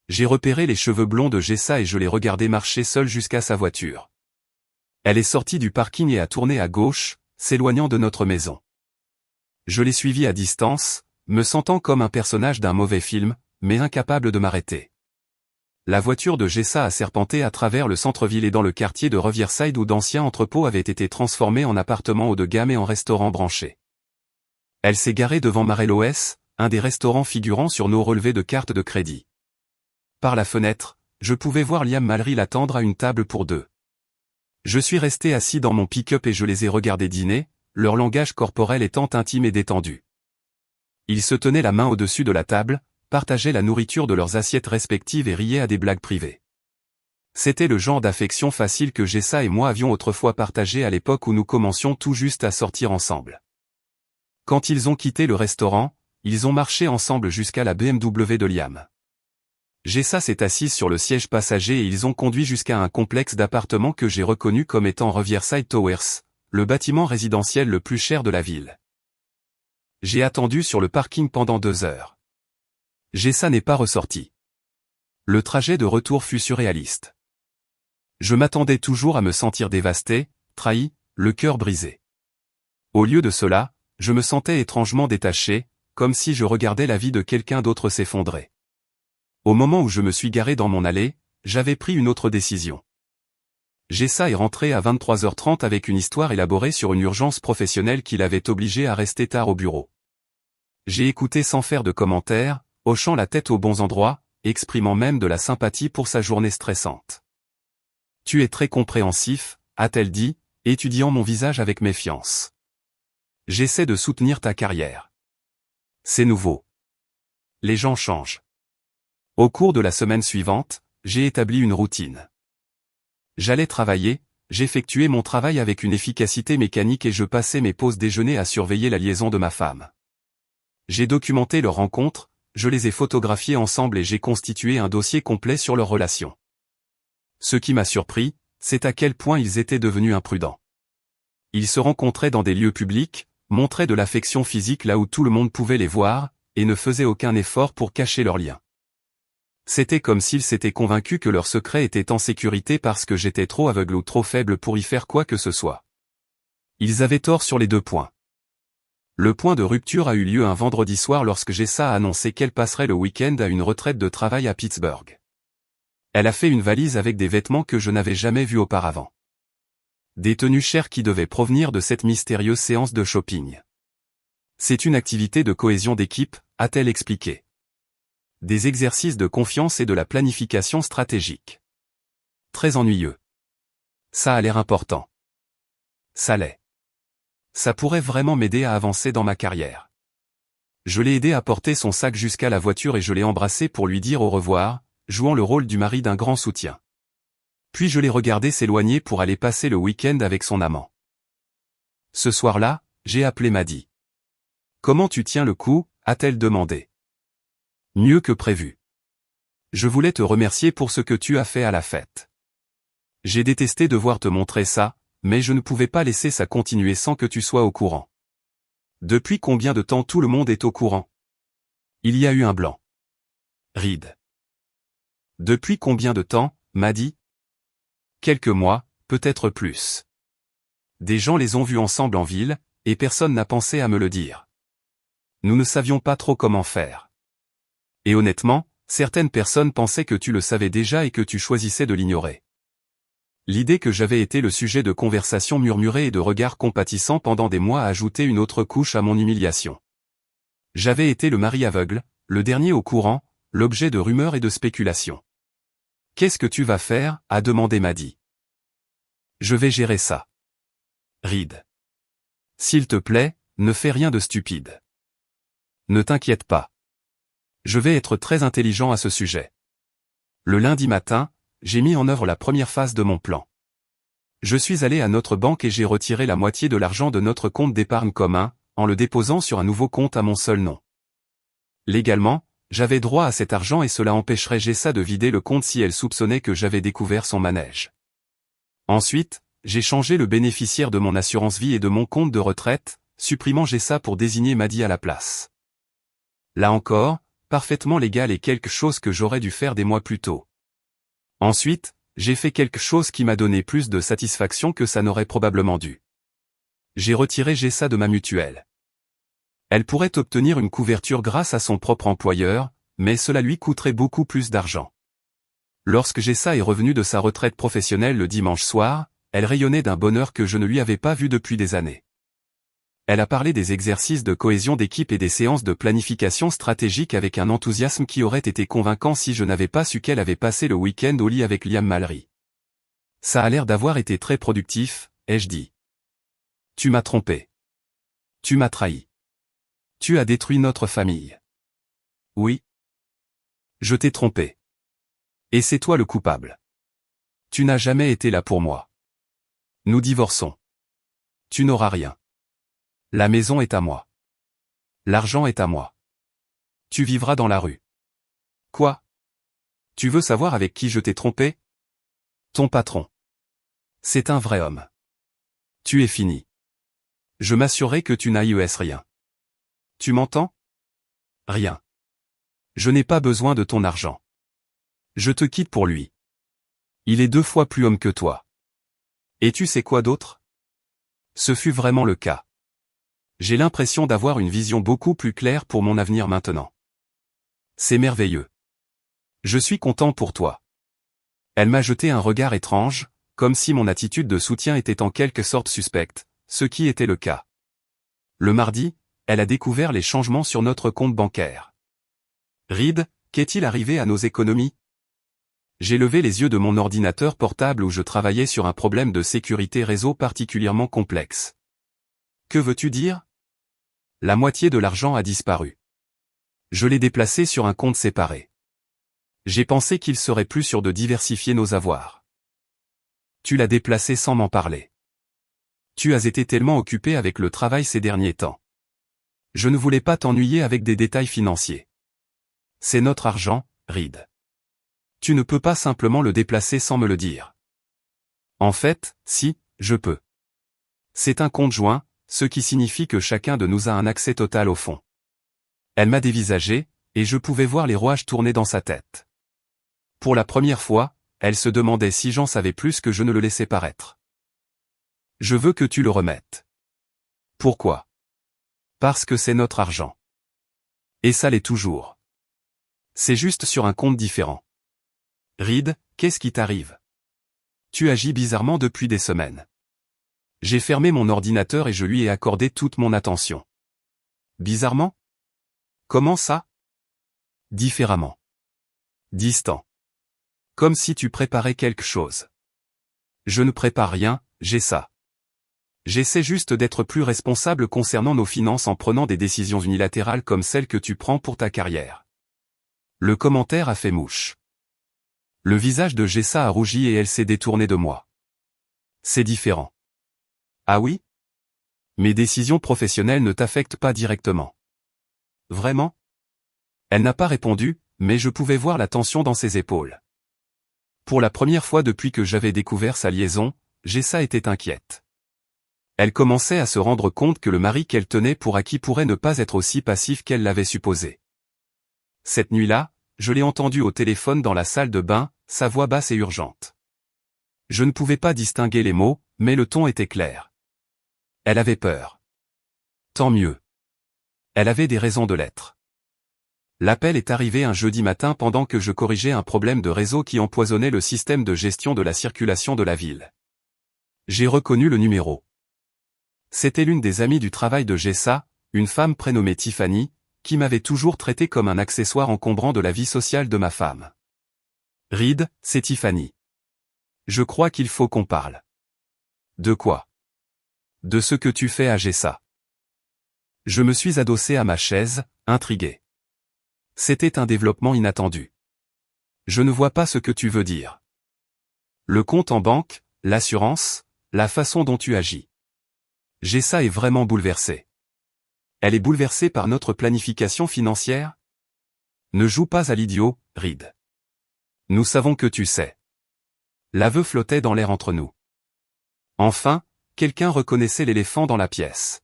J'ai repéré les cheveux blonds de Gessa et je l'ai regardé marcher seul jusqu'à sa voiture. Elle est sortie du parking et a tourné à gauche, s'éloignant de notre maison. Je l'ai suivie à distance, me sentant comme un personnage d'un mauvais film, mais incapable de m'arrêter. La voiture de Gessa a serpenté à travers le centre-ville et dans le quartier de Riverside où d'anciens entrepôts avaient été transformés en appartements haut de gamme et en restaurants branchés. Elle s'est garée devant Marello's, un des restaurants figurant sur nos relevés de cartes de crédit. Par la fenêtre, je pouvais voir Liam Mallory l'attendre à une table pour 2. Je suis resté assis dans mon pick-up et je les ai regardés dîner, leur langage corporel étant intime et détendu. Ils se tenaient la main au-dessus de la table, partageaient la nourriture de leurs assiettes respectives et riaient à des blagues privées. C'était le genre d'affection facile que Jessa et moi avions autrefois partagé à l'époque où nous commencions tout juste à sortir ensemble. Quand ils ont quitté le restaurant, ils ont marché ensemble jusqu'à la BMW de Liam. Jessa s'est assise sur le siège passager et ils ont conduit jusqu'à un complexe d'appartements que j'ai reconnu comme étant Riverside Towers, le bâtiment résidentiel le plus cher de la ville. J'ai attendu sur le parking pendant 2 heures. Jessa n'est pas ressorti. Le trajet de retour fut surréaliste. Je m'attendais toujours à me sentir dévasté, trahi, le cœur brisé. Au lieu de cela, je me sentais étrangement détaché, comme si je regardais la vie de quelqu'un d'autre s'effondrer. Au moment où je me suis garé dans mon allée, j'avais pris une autre décision. Jessa est rentré à 23h30 avec une histoire élaborée sur une urgence professionnelle qui l'avait obligé à rester tard au bureau. J'ai écouté sans faire de commentaires, hochant la tête aux bons endroits, exprimant même de la sympathie pour sa journée stressante. « Tu es très compréhensif », a-t-elle dit, étudiant mon visage avec méfiance. « J'essaie de soutenir ta carrière. C'est nouveau. Les gens changent. » Au cours de la semaine suivante, j'ai établi une routine. J'allais travailler, j'effectuais mon travail avec une efficacité mécanique et je passais mes pauses déjeuner à surveiller la liaison de ma femme. J'ai documenté leurs rencontres, je les ai photographiées ensemble et j'ai constitué un dossier complet sur leur relation. Ce qui m'a surpris, c'est à quel point ils étaient devenus imprudents. Ils se rencontraient dans des lieux publics, montraient de l'affection physique là où tout le monde pouvait les voir, et ne faisaient aucun effort pour cacher leur lien. C'était comme s'ils s'étaient convaincus que leur secret était en sécurité parce que j'étais trop aveugle ou trop faible pour y faire quoi que ce soit. Ils avaient tort sur les 2 points. Le point de rupture a eu lieu un vendredi soir lorsque Jessa a annoncé qu'elle passerait le week-end à une retraite de travail à Pittsburgh. Elle a fait une valise avec des vêtements que je n'avais jamais vus auparavant. Des tenues chères qui devaient provenir de cette mystérieuse séance de shopping. C'est une activité de cohésion d'équipe, a-t-elle expliqué. Des exercices de confiance et de la planification stratégique. Très ennuyeux. Ça a l'air important. Ça l'est. Ça pourrait vraiment m'aider à avancer dans ma carrière. Je l'ai aidé à porter son sac jusqu'à la voiture et je l'ai embrassé pour lui dire au revoir, jouant le rôle du mari d'un grand soutien. Puis je l'ai regardé s'éloigner pour aller passer le week-end avec son amant. Ce soir-là, j'ai appelé Maddie. « Comment tu tiens le coup ?» a-t-elle demandé. « Mieux que prévu. Je voulais te remercier pour ce que tu as fait à la fête. J'ai détesté devoir te montrer ça, mais je ne pouvais pas laisser ça continuer sans que tu sois au courant. » Depuis combien de temps tout le monde est au courant? Il y a eu un blanc. Reed. Depuis combien de temps, Maddie? Quelques mois, peut-être plus. Des gens les ont vus ensemble en ville, et personne n'a pensé à me le dire. Nous ne savions pas trop comment faire. Et honnêtement, certaines personnes pensaient que tu le savais déjà et que tu choisissais de l'ignorer. L'idée que j'avais été le sujet de conversations murmurées et de regards compatissants pendant des mois a ajouté une autre couche à mon humiliation. J'avais été le mari aveugle, le dernier au courant, l'objet de rumeurs et de spéculations. « Qu'est-ce que tu vas faire ?» a demandé Maddie. « Je vais gérer ça. Reed. S'il te plaît, ne fais rien de stupide. Ne t'inquiète pas. Je vais être très intelligent à ce sujet. » Le lundi matin, j'ai mis en œuvre la première phase de mon plan. Je suis allé à notre banque et j'ai retiré la moitié de l'argent de notre compte d'épargne commun, en le déposant sur un nouveau compte à mon seul nom. Légalement, j'avais droit à cet argent et cela empêcherait Jessa de vider le compte si elle soupçonnait que j'avais découvert son manège. Ensuite, j'ai changé le bénéficiaire de mon assurance vie et de mon compte de retraite, supprimant Jessa pour désigner Maddie à la place. Là encore, parfaitement légal et quelque chose que j'aurais dû faire des mois plus tôt. Ensuite, j'ai fait quelque chose qui m'a donné plus de satisfaction que ça n'aurait probablement dû. J'ai retiré Jessa de ma mutuelle. Elle pourrait obtenir une couverture grâce à son propre employeur, mais cela lui coûterait beaucoup plus d'argent. Lorsque Jessa est revenue de sa retraite professionnelle le dimanche soir, elle rayonnait d'un bonheur que je ne lui avais pas vu depuis des années. Elle a parlé des exercices de cohésion d'équipe et des séances de planification stratégique avec un enthousiasme qui aurait été convaincant si je n'avais pas su qu'elle avait passé le week-end au lit avec Liam Mallory. Ça a l'air d'avoir été très productif, ai-je dit. Tu m'as trompé. Tu m'as trahi. Tu as détruit notre famille. Oui. Je t'ai trompé. Et c'est toi le coupable. Tu n'as jamais été là pour moi. Nous divorçons. Tu n'auras rien. La maison est à moi. L'argent est à moi. Tu vivras dans la rue. Quoi? Tu veux savoir avec qui je t'ai trompé? Ton patron. C'est un vrai homme. Tu es fini. Je m'assurerai que tu n'ailles rien. Tu m'entends? Rien. Je n'ai pas besoin de ton argent. Je te quitte pour lui. Il est 2 fois plus homme que toi. Et tu sais quoi d'autre? Ce fut vraiment le cas. J'ai l'impression d'avoir une vision beaucoup plus claire pour mon avenir maintenant. C'est merveilleux. Je suis content pour toi. Elle m'a jeté un regard étrange, comme si mon attitude de soutien était en quelque sorte suspecte, ce qui était le cas. Le mardi, elle a découvert les changements sur notre compte bancaire. Reed, qu'est-il arrivé à nos économies? J'ai levé les yeux de mon ordinateur portable où je travaillais sur un problème de sécurité réseau particulièrement complexe. Que veux-tu dire? La moitié de l'argent a disparu. Je l'ai déplacé sur un compte séparé. J'ai pensé qu'il serait plus sûr de diversifier nos avoirs. Tu l'as déplacé sans m'en parler. Tu as été tellement occupé avec le travail ces derniers temps. Je ne voulais pas t'ennuyer avec des détails financiers. C'est notre argent, Reed. Tu ne peux pas simplement le déplacer sans me le dire. En fait, si, je peux. C'est un compte joint, ce qui signifie que chacun de nous a un accès total au fond. Elle m'a dévisagé, et je pouvais voir les rouages tourner dans sa tête. Pour la première fois, elle se demandait si j'en savais plus que je ne le laissais paraître. Je veux que tu le remettes. Pourquoi? Parce que c'est notre argent. Et ça l'est toujours. C'est juste sur un compte différent. Reed, qu'est-ce qui t'arrive? Tu agis bizarrement depuis des semaines. J'ai fermé mon ordinateur et je lui ai accordé toute mon attention. Bizarrement? Comment ça? Différemment. Distant. Comme si tu préparais quelque chose. Je ne prépare rien, j'ai ça. J'essaie juste d'être plus responsable concernant nos finances en prenant des décisions unilatérales comme celles que tu prends pour ta carrière. Le commentaire a fait mouche. Le visage de Jessa a rougi et elle s'est détournée de moi. C'est différent. Ah oui? Mes décisions professionnelles ne t'affectent pas directement. Vraiment? Elle n'a pas répondu, mais je pouvais voir la tension dans ses épaules. Pour la première fois depuis que j'avais découvert sa liaison, Jessa était inquiète. Elle commençait à se rendre compte que le mari qu'elle tenait pour acquis pourrait ne pas être aussi passif qu'elle l'avait supposé. Cette nuit-là, je l'ai entendu au téléphone dans la salle de bain, sa voix basse et urgente. Je ne pouvais pas distinguer les mots, mais le ton était clair. Elle avait peur. Tant mieux. Elle avait des raisons de l'être. L'appel est arrivé un jeudi matin pendant que je corrigeais un problème de réseau qui empoisonnait le système de gestion de la circulation de la ville. J'ai reconnu le numéro. C'était l'une des amies du travail de Jessa, une femme prénommée Tiffany, qui m'avait toujours traité comme un accessoire encombrant de la vie sociale de ma femme. Reed, c'est Tiffany. Je crois qu'il faut qu'on parle. De quoi? De ce que tu fais à Jessa. Je me suis adossé à ma chaise, intrigué. C'était un développement inattendu. Je ne vois pas ce que tu veux dire. Le compte en banque, l'assurance, la façon dont tu agis. Jessa est vraiment bouleversée. Elle est bouleversée par notre planification financière? Ne joue pas à l'idiot, Reed. Nous savons que tu sais. L'aveu flottait dans l'air entre nous. Enfin, quelqu'un reconnaissait l'éléphant dans la pièce.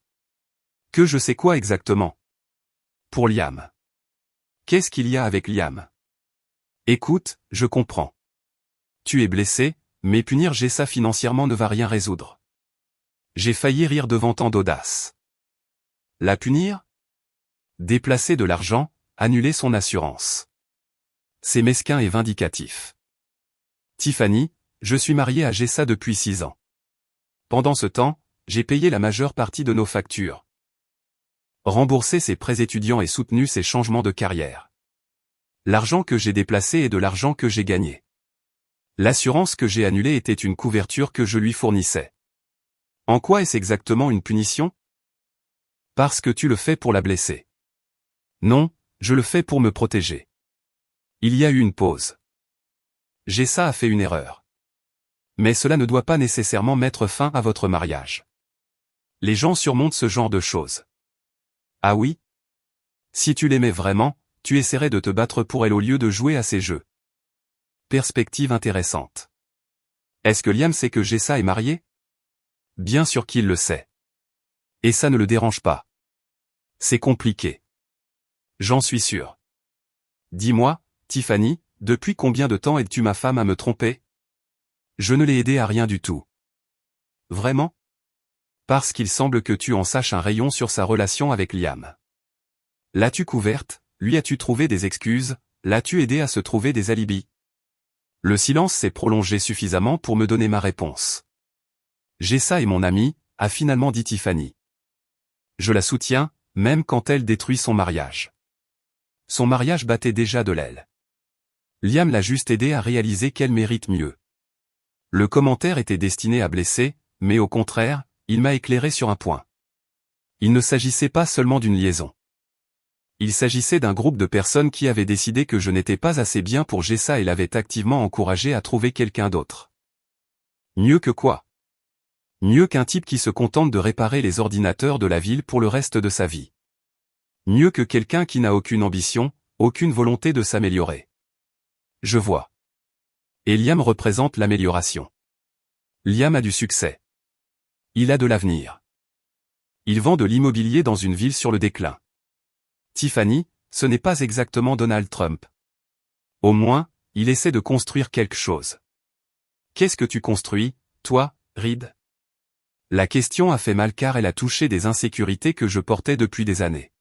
Que je sais quoi exactement? Pour Liam. Qu'est-ce qu'il y a avec Liam? Écoute, je comprends. Tu es blessé, mais punir Jessa financièrement ne va rien résoudre. J'ai failli rire devant tant d'audace. La punir? Déplacer de l'argent, annuler son assurance. C'est mesquin et vindicatif. Tiffany, je suis marié à Jessa depuis 6 ans. Pendant ce temps, j'ai payé la majeure partie de nos factures. Remboursé ses prêts étudiants et soutenu ses changements de carrière. L'argent que j'ai déplacé est de l'argent que j'ai gagné. L'assurance que j'ai annulée était une couverture que je lui fournissais. En quoi est-ce exactement une punition? Parce que tu le fais pour la blesser. Non, je le fais pour me protéger. Il y a eu une pause. Jessa a fait une erreur. Mais cela ne doit pas nécessairement mettre fin à votre mariage. Les gens surmontent ce genre de choses. Ah oui? Si tu l'aimais vraiment, tu essaierais de te battre pour elle au lieu de jouer à ces jeux. Perspective intéressante. Est-ce que Liam sait que Jessa est mariée? Bien sûr qu'il le sait. Et ça ne le dérange pas. C'est compliqué. J'en suis sûr. Dis-moi, Tiffany, depuis combien de temps aides-tu ma femme à me tromper? Je ne l'ai aidée à rien du tout. Vraiment? Parce qu'il semble que tu en saches un rayon sur sa relation avec Liam. L'as-tu couverte, lui as-tu trouvé des excuses, l'as-tu aidé à se trouver des alibis? Le silence s'est prolongé suffisamment pour me donner ma réponse. Jessa est mon amie, a finalement dit Tiffany. Je la soutiens, même quand elle détruit son mariage. Son mariage battait déjà de l'aile. Liam l'a juste aidé à réaliser qu'elle mérite mieux. Le commentaire était destiné à blesser, mais au contraire, il m'a éclairé sur un point. Il ne s'agissait pas seulement d'une liaison. Il s'agissait d'un groupe de personnes qui avaient décidé que je n'étais pas assez bien pour Jessa et l'avaient activement encouragé à trouver quelqu'un d'autre. Mieux que quoi? Mieux qu'un type qui se contente de réparer les ordinateurs de la ville pour le reste de sa vie. Mieux que quelqu'un qui n'a aucune ambition, aucune volonté de s'améliorer. Je vois. Et Liam représente l'amélioration. Liam a du succès. Il a de l'avenir. Il vend de l'immobilier dans une ville sur le déclin. Tiffany, ce n'est pas exactement Donald Trump. Au moins, il essaie de construire quelque chose. Qu'est-ce que tu construis, toi, Reed? La question a fait mal car elle a touché des insécurités que je portais depuis des années.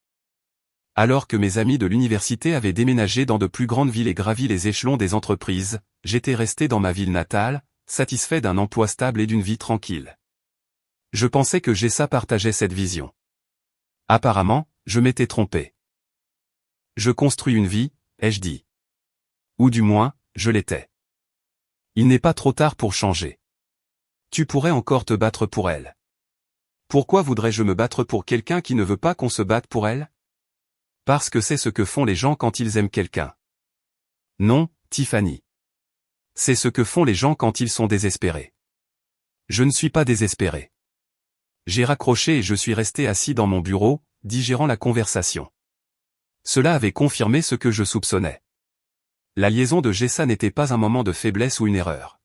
Alors que mes amis de l'université avaient déménagé dans de plus grandes villes et gravi les échelons des entreprises, j'étais resté dans ma ville natale, satisfait d'un emploi stable et d'une vie tranquille. Je pensais que Jessa partageait cette vision. Apparemment, je m'étais trompé. Je construis une vie, ai-je dit. Ou du moins, je l'étais. Il n'est pas trop tard pour changer. Tu pourrais encore te battre pour elle. Pourquoi voudrais-je me battre pour quelqu'un qui ne veut pas qu'on se batte pour elle? Parce que c'est ce que font les gens quand ils aiment quelqu'un. Non, Tiffany. C'est ce que font les gens quand ils sont désespérés. Je ne suis pas désespéré. J'ai raccroché et je suis resté assis dans mon bureau, digérant la conversation. Cela avait confirmé ce que je soupçonnais. La liaison de Jessa n'était pas un moment de faiblesse ou une erreur.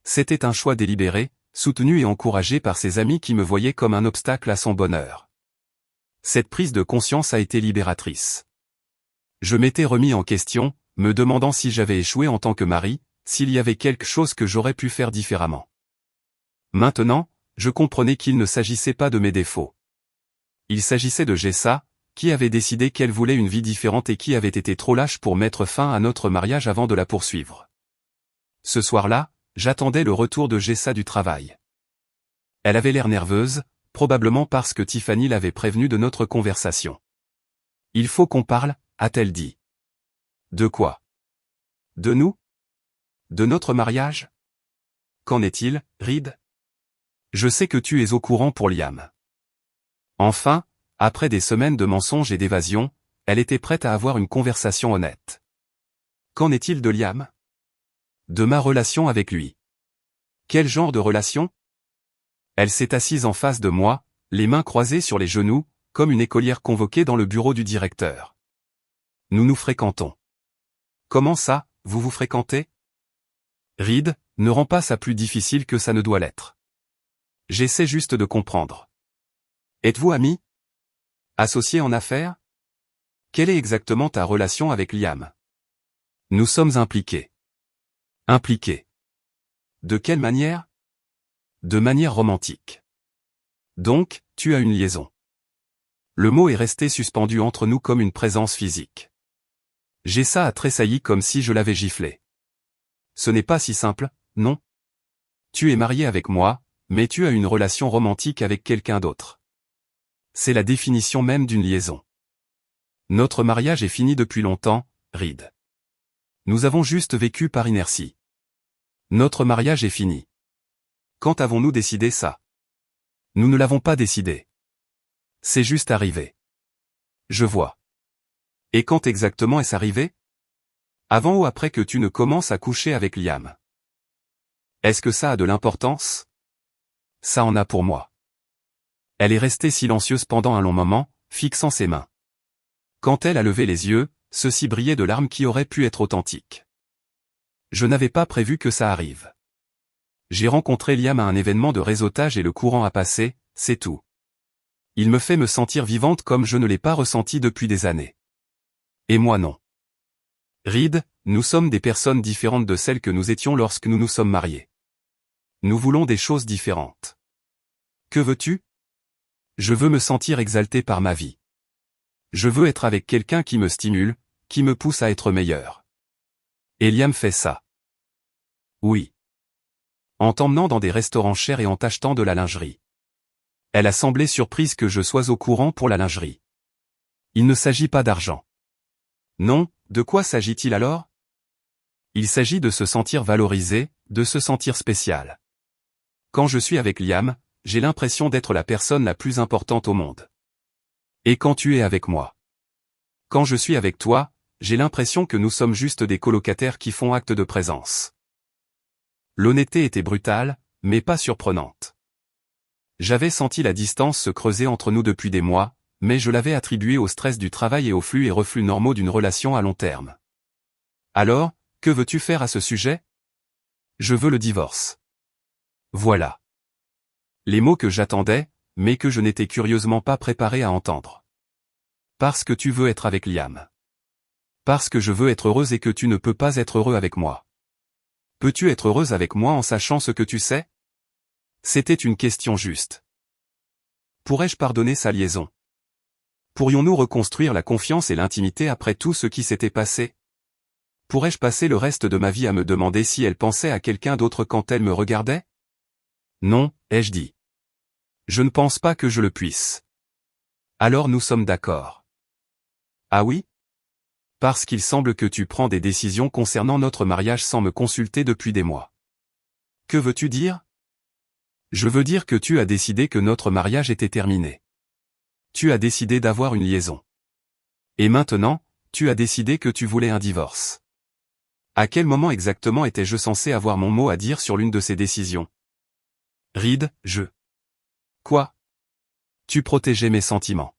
C'était un choix délibéré, soutenu et encouragé par ses amis qui me voyaient comme un obstacle à son bonheur. Cette prise de conscience a été libératrice. Je m'étais remis en question, me demandant si j'avais échoué en tant que mari, s'il y avait quelque chose que j'aurais pu faire différemment. Maintenant, je comprenais qu'il ne s'agissait pas de mes défauts. Il s'agissait de Jessa, qui avait décidé qu'elle voulait une vie différente et qui avait été trop lâche pour mettre fin à notre mariage avant de la poursuivre. Ce soir-là, j'attendais le retour de Jessa du travail. Elle avait l'air nerveuse, probablement parce que Tiffany l'avait prévenue de notre conversation. « Il faut qu'on parle », a-t-elle dit. « De quoi? De nous? De notre mariage? Qu'en est-il, Reed? Je sais que tu es au courant pour Liam. » Enfin, après des semaines de mensonges et d'évasion, elle était prête à avoir une conversation honnête. Qu'en est-il de Liam? De ma relation avec lui. Quel genre de relation? Elle s'est assise en face de moi, les mains croisées sur les genoux, comme une écolière convoquée dans le bureau du directeur. Nous nous fréquentons. Comment ça, vous vous fréquentez? Reed, ne rend pas ça plus difficile que ça ne doit l'être. J'essaie juste de comprendre. Êtes-vous amis? Associés en affaires? Quelle est exactement ta relation avec Liam? Nous sommes impliqués. Impliqués. De quelle manière? De manière romantique. Donc, tu as une liaison. Le mot est resté suspendu entre nous comme une présence physique. Jessa a tressailli comme si je l'avais giflé. Ce n'est pas si simple, non? Tu es marié avec moi, mais tu as une relation romantique avec quelqu'un d'autre. C'est la définition même d'une liaison. Notre mariage est fini depuis longtemps, Reed. Nous avons juste vécu par inertie. Notre mariage est fini. Quand avons-nous décidé ça? Nous ne l'avons pas décidé. C'est juste arrivé. Je vois. Et quand exactement est-ce arrivé? Avant ou après que tu ne commences à coucher avec Liam? Est-ce que ça a de l'importance? Ça en a pour moi. Elle est restée silencieuse pendant un long moment, fixant ses mains. Quand elle a levé les yeux, ceux-ci brillaient de larmes qui auraient pu être authentiques. Je n'avais pas prévu que ça arrive. J'ai rencontré Liam à un événement de réseautage et le courant a passé, c'est tout. Il me fait me sentir vivante comme je ne l'ai pas ressenti depuis des années. Et moi non. Reed, nous sommes des personnes différentes de celles que nous étions lorsque nous nous sommes mariés. Nous voulons des choses différentes. Que veux-tu? Je veux me sentir exalté par ma vie. Je veux être avec quelqu'un qui me stimule, qui me pousse à être meilleur. Et Liam fait ça. Oui. En t'emmenant dans des restaurants chers et en t'achetant de la lingerie. Elle a semblé surprise que je sois au courant pour la lingerie. Il ne s'agit pas d'argent. Non, de quoi s'agit-il alors? Il s'agit de se sentir valorisé, de se sentir spécial. Quand je suis avec Liam, j'ai l'impression d'être la personne la plus importante au monde. Et quand tu es avec moi? Quand je suis avec toi, j'ai l'impression que nous sommes juste des colocataires qui font acte de présence. L'honnêteté était brutale, mais pas surprenante. J'avais senti la distance se creuser entre nous depuis des mois, mais je l'avais attribuée au stress du travail et aux flux et reflux normaux d'une relation à long terme. Alors, que veux-tu faire à ce sujet? Je veux le divorce. Voilà. Les mots que j'attendais, mais que je n'étais curieusement pas préparé à entendre. Parce que tu veux être avec Liam. Parce que je veux être heureuse et que tu ne peux pas être heureux avec moi. Peux-tu être heureuse avec moi en sachant ce que tu sais? C'était une question juste. Pourrais-je pardonner sa liaison? Pourrions-nous reconstruire la confiance et l'intimité après tout ce qui s'était passé? Pourrais-je passer le reste de ma vie à me demander si elle pensait à quelqu'un d'autre quand elle me regardait? Non, ai-je dit. Je ne pense pas que je le puisse. Alors nous sommes d'accord. Ah oui? Parce qu'il semble que tu prends des décisions concernant notre mariage sans me consulter depuis des mois. Que veux-tu dire? Je veux dire que tu as décidé que notre mariage était terminé. Tu as décidé d'avoir une liaison. Et maintenant, tu as décidé que tu voulais un divorce. À quel moment exactement étais-je censé avoir mon mot à dire sur l'une de ces décisions? Reed, Quoi? Tu protégeais mes sentiments.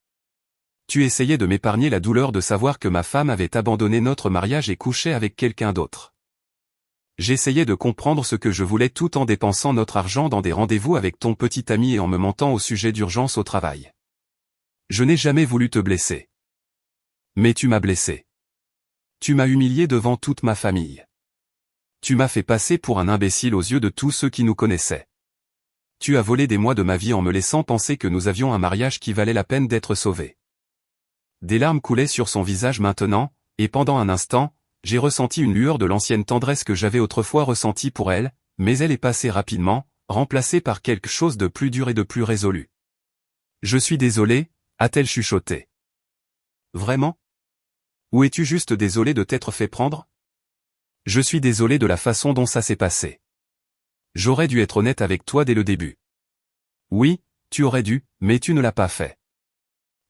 Tu essayais de m'épargner la douleur de savoir que ma femme avait abandonné notre mariage et couchait avec quelqu'un d'autre. J'essayais de comprendre ce que je voulais tout en dépensant notre argent dans des rendez-vous avec ton petit ami et en me mentant au sujet d'urgence au travail. Je n'ai jamais voulu te blesser. Mais tu m'as blessé. Tu m'as humilié devant toute ma famille. Tu m'as fait passer pour un imbécile aux yeux de tous ceux qui nous connaissaient. Tu as volé des mois de ma vie en me laissant penser que nous avions un mariage qui valait la peine d'être sauvé. Des larmes coulaient sur son visage maintenant, et pendant un instant, j'ai ressenti une lueur de l'ancienne tendresse que j'avais autrefois ressentie pour elle, mais elle est passée rapidement, remplacée par quelque chose de plus dur et de plus résolu. Je suis désolé, a-t-elle chuchoté. Vraiment? Ou es-tu juste désolé de t'être fait prendre? Je suis désolé de la façon dont ça s'est passé. J'aurais dû être honnête avec toi dès le début. Oui, tu aurais dû, mais tu ne l'as pas fait.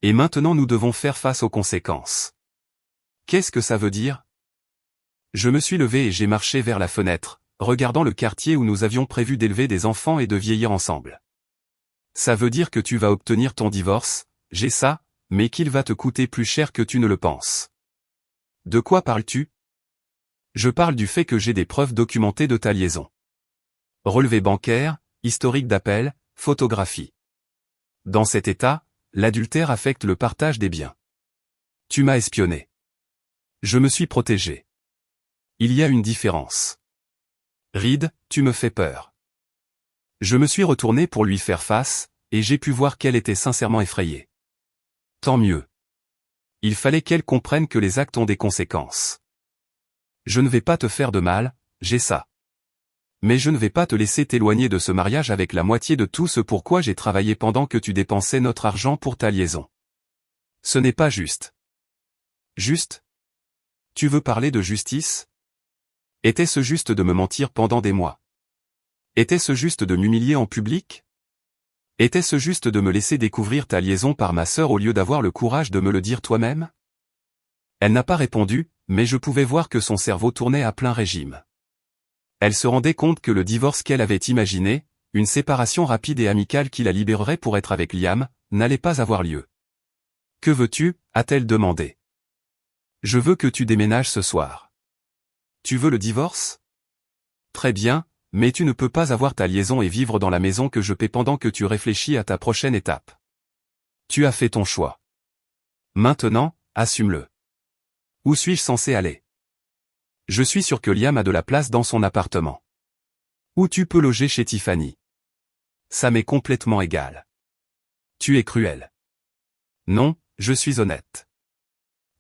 Et maintenant nous devons faire face aux conséquences. Qu'est-ce que ça veut dire? Je me suis levé et j'ai marché vers la fenêtre, regardant le quartier où nous avions prévu d'élever des enfants et de vieillir ensemble. Ça veut dire que tu vas obtenir ton divorce, j'ai ça, mais qu'il va te coûter plus cher que tu ne le penses. De quoi parles-tu? Je parle du fait que j'ai des preuves documentées de ta liaison. Relevé bancaire, historique d'appel, photographie. Dans cet état, l'adultère affecte le partage des biens. Tu m'as espionné. Je me suis protégé. Il y a une différence. Reed, tu me fais peur. Je me suis retourné pour lui faire face, et j'ai pu voir qu'elle était sincèrement effrayée. Tant mieux. Il fallait qu'elle comprenne que les actes ont des conséquences. Je ne vais pas te faire de mal, j'ai ça. Mais je ne vais pas te laisser t'éloigner de ce mariage avec la moitié de tout ce pourquoi j'ai travaillé pendant que tu dépensais notre argent pour ta liaison. Ce n'est pas juste. Juste? Tu veux parler de justice? Était-ce juste de me mentir pendant des mois? Était-ce juste de m'humilier en public? Était-ce juste de me laisser découvrir ta liaison par ma sœur au lieu d'avoir le courage de me le dire toi-même? Elle n'a pas répondu, mais je pouvais voir que son cerveau tournait à plein régime. Elle se rendait compte que le divorce qu'elle avait imaginé, une séparation rapide et amicale qui la libérerait pour être avec Liam, n'allait pas avoir lieu. « Que veux-tu » a-t-elle demandé. « Je veux que tu déménages ce soir. »« Tu veux le divorce ? Très bien, mais tu ne peux pas avoir ta liaison et vivre dans la maison que je paie pendant que tu réfléchis à ta prochaine étape. Tu as fait ton choix. Maintenant, assume-le. Où suis-je censé aller ? Je suis sûr que Liam a de la place dans son appartement. Ou tu peux loger chez Tiffany. Ça m'est complètement égal. Tu es cruel. Non, je suis honnête.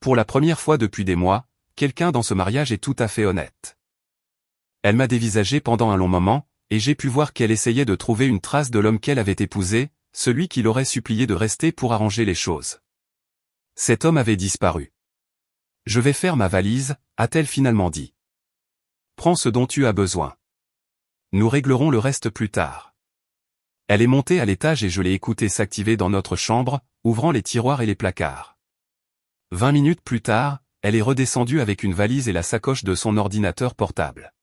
Pour la première fois depuis des mois, quelqu'un dans ce mariage est tout à fait honnête. Elle m'a dévisagé pendant un long moment, et j'ai pu voir qu'elle essayait de trouver une trace de l'homme qu'elle avait épousé, celui qui l'aurait supplié de rester pour arranger les choses. Cet homme avait disparu. « Je vais faire ma valise », a-t-elle finalement dit. « Prends ce dont tu as besoin. Nous réglerons le reste plus tard. » Elle est montée à l'étage et je l'ai écoutée s'activer dans notre chambre, ouvrant les tiroirs et les placards. 20 minutes plus tard, elle est redescendue avec une valise et la sacoche de son ordinateur portable.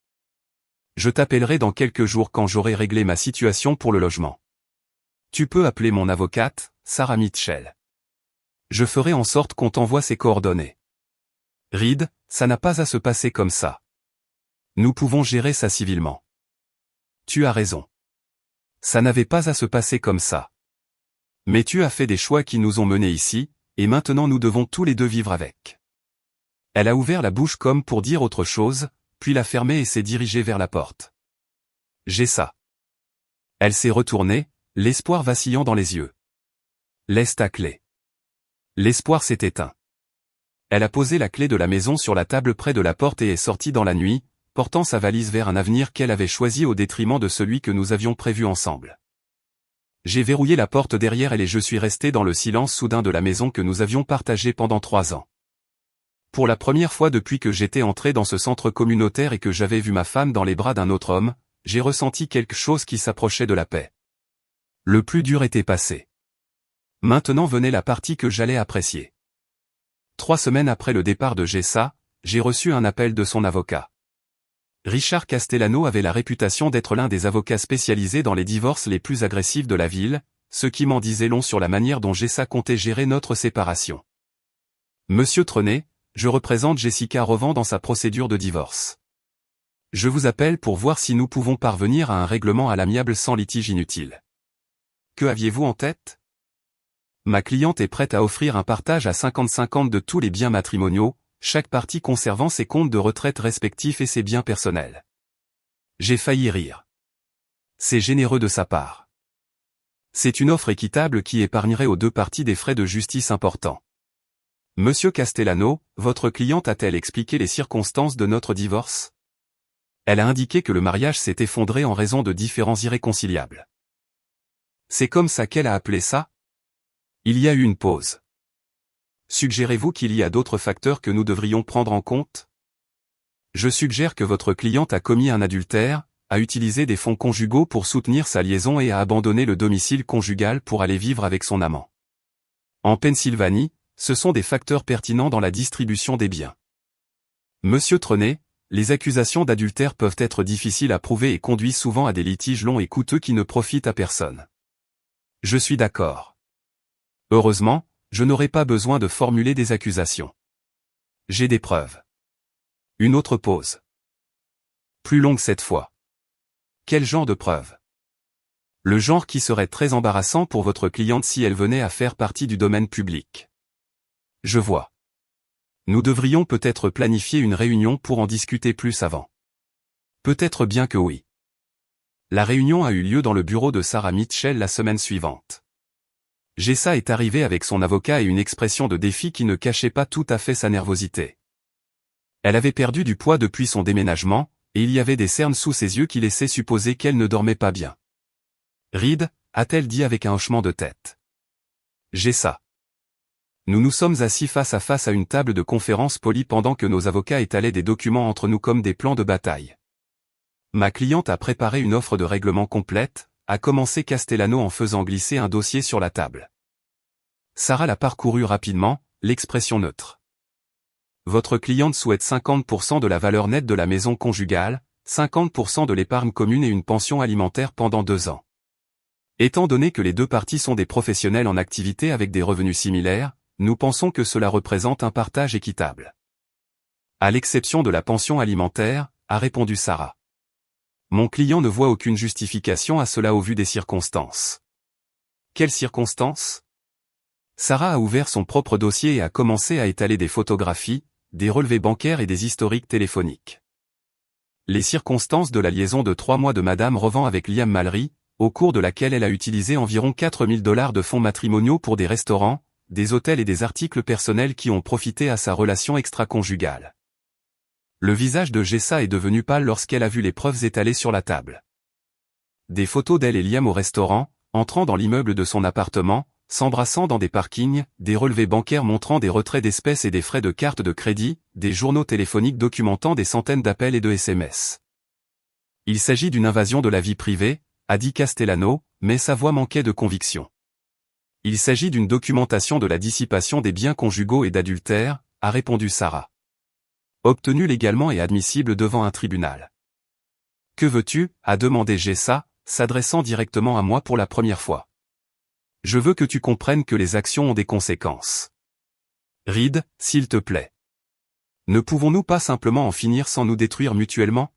Je t'appellerai dans quelques jours quand j'aurai réglé ma situation pour le logement. Tu peux appeler mon avocate, Sarah Mitchell. Je ferai en sorte qu'on t'envoie ses coordonnées. Reed, ça n'a pas à se passer comme ça. Nous pouvons gérer ça civilement. Tu as raison. Ça n'avait pas à se passer comme ça. Mais tu as fait des choix qui nous ont menés ici, et maintenant nous devons tous les deux vivre avec. Elle a ouvert la bouche comme pour dire autre chose, puis l'a fermée et s'est dirigée vers la porte. J'ai ça. Elle s'est retournée, l'espoir vacillant dans les yeux. Laisse ta clé. L'espoir s'est éteint. Elle a posé la clé de la maison sur la table près de la porte et est sortie dans la nuit, portant sa valise vers un avenir qu'elle avait choisi au détriment de celui que nous avions prévu ensemble. J'ai verrouillé la porte derrière elle et je suis resté dans le silence soudain de la maison que nous avions partagée pendant 3 ans. Pour la première fois depuis que j'étais entré dans ce centre communautaire et que j'avais vu ma femme dans les bras d'un autre homme, j'ai ressenti quelque chose qui s'approchait de la paix. Le plus dur était passé. Maintenant venait la partie que j'allais apprécier. 3 semaines après le départ de Jessa, j'ai reçu un appel de son avocat. Richard Castellano avait la réputation d'être l'un des avocats spécialisés dans les divorces les plus agressifs de la ville, ce qui m'en disait long sur la manière dont Jessa comptait gérer notre séparation. Monsieur Trenet, je représente Jessica Revend dans sa procédure de divorce. Je vous appelle pour voir si nous pouvons parvenir à un règlement à l'amiable sans litige inutile. Que aviez-vous en tête ? Ma cliente est prête à offrir un partage à 50-50 de tous les biens matrimoniaux, chaque partie conservant ses comptes de retraite respectifs et ses biens personnels. J'ai failli rire. C'est généreux de sa part. C'est une offre équitable qui épargnerait aux 2 parties des frais de justice importants. Monsieur Castellano, votre cliente a-t-elle expliqué les circonstances de notre divorce ? Elle a indiqué que le mariage s'est effondré en raison de différends irréconciliables. C'est comme ça qu'elle a appelé ça ? Il y a eu une pause. Suggérez-vous qu'il y a d'autres facteurs que nous devrions prendre en compte ? Je suggère que votre cliente a commis un adultère, a utilisé des fonds conjugaux pour soutenir sa liaison et a abandonné le domicile conjugal pour aller vivre avec son amant. En Pennsylvanie, ce sont des facteurs pertinents dans la distribution des biens. Monsieur Trenet, les accusations d'adultère peuvent être difficiles à prouver et conduisent souvent à des litiges longs et coûteux qui ne profitent à personne. Je suis d'accord. Heureusement, je n'aurai pas besoin de formuler des accusations. J'ai des preuves. Une autre pause. Plus longue cette fois. Quel genre de preuves ? Le genre qui serait très embarrassant pour votre cliente si elle venait à faire partie du domaine public. Je vois. Nous devrions peut-être planifier une réunion pour en discuter plus avant. Peut-être bien que oui. La réunion a eu lieu dans le bureau de Sarah Mitchell la semaine suivante. Jessa est arrivée avec son avocat et une expression de défi qui ne cachait pas tout à fait sa nervosité. Elle avait perdu du poids depuis son déménagement, et il y avait des cernes sous ses yeux qui laissaient supposer qu'elle ne dormait pas bien. Reed, a-t-elle dit avec un hochement de tête. Jessa. Nous nous sommes assis face à face à une table de conférence polie pendant que nos avocats étalaient des documents entre nous comme des plans de bataille. Ma cliente a préparé une offre de règlement complète, a commencé Castellano en faisant glisser un dossier sur la table. Sarah l'a parcouru rapidement, l'expression neutre. Votre cliente souhaite 50% de la valeur nette de la maison conjugale, 50% de l'épargne commune et une pension alimentaire pendant 2 ans. Étant donné que les deux parties sont des professionnels en activité avec des revenus similaires, nous pensons que cela représente un partage équitable. À l'exception de la pension alimentaire, a répondu Sarah. Mon client ne voit aucune justification à cela au vu des circonstances. Quelles circonstances? Sarah a ouvert son propre dossier et a commencé à étaler des photographies, des relevés bancaires et des historiques téléphoniques. Les circonstances de la liaison de 3 mois de Madame Revend avec Liam Mallory, au cours de laquelle elle a utilisé environ 4000 $ de fonds matrimoniaux pour des restaurants, des hôtels et des articles personnels qui ont profité à sa relation extra-conjugale. Le visage de Jessa est devenu pâle lorsqu'elle a vu les preuves étalées sur la table. Des photos d'elle et Liam au restaurant, entrant dans l'immeuble de son appartement, s'embrassant dans des parkings, des relevés bancaires montrant des retraits d'espèces et des frais de carte de crédit, des journaux téléphoniques documentant des centaines d'appels et de SMS. Il s'agit d'une invasion de la vie privée, a dit Castellano, mais sa voix manquait de conviction. Il s'agit d'une documentation de la dissipation des biens conjugaux et d'adultère, a répondu Sarah. Obtenue légalement et admissible devant un tribunal. Que veux-tu, a demandé Jessa, s'adressant directement à moi pour la première fois. Je veux que tu comprennes que les actions ont des conséquences. Reed, s'il te plaît. Ne pouvons-nous pas simplement en finir sans nous détruire mutuellement?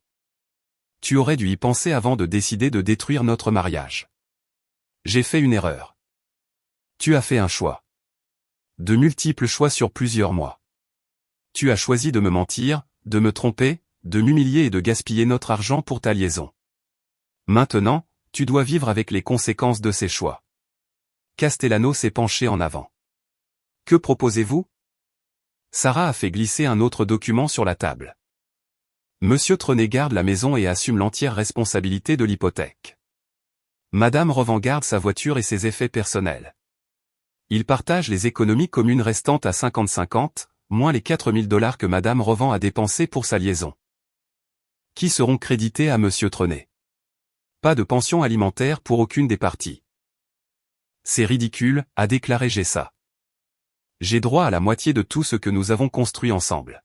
Tu aurais dû y penser avant de décider de détruire notre mariage. J'ai fait une erreur. Tu as fait un choix. De multiples choix sur plusieurs mois. Tu as choisi de me mentir, de me tromper, de m'humilier et de gaspiller notre argent pour ta liaison. Maintenant, tu dois vivre avec les conséquences de ces choix. Castellano s'est penché en avant. Que proposez-vous? Sarah a fait glisser un autre document sur la table. Monsieur Trenet garde la maison et assume l'entière responsabilité de l'hypothèque. Madame Revend garde sa voiture et ses effets personnels. Il partage les économies communes restantes à 50-50, moins les 4000 $ que Madame Revend a dépensés pour sa liaison. Qui seront crédités à Monsieur Trenet? Pas de pension alimentaire pour aucune des parties. C'est ridicule, a déclaré Jessa. J'ai droit à la moitié de tout ce que nous avons construit ensemble.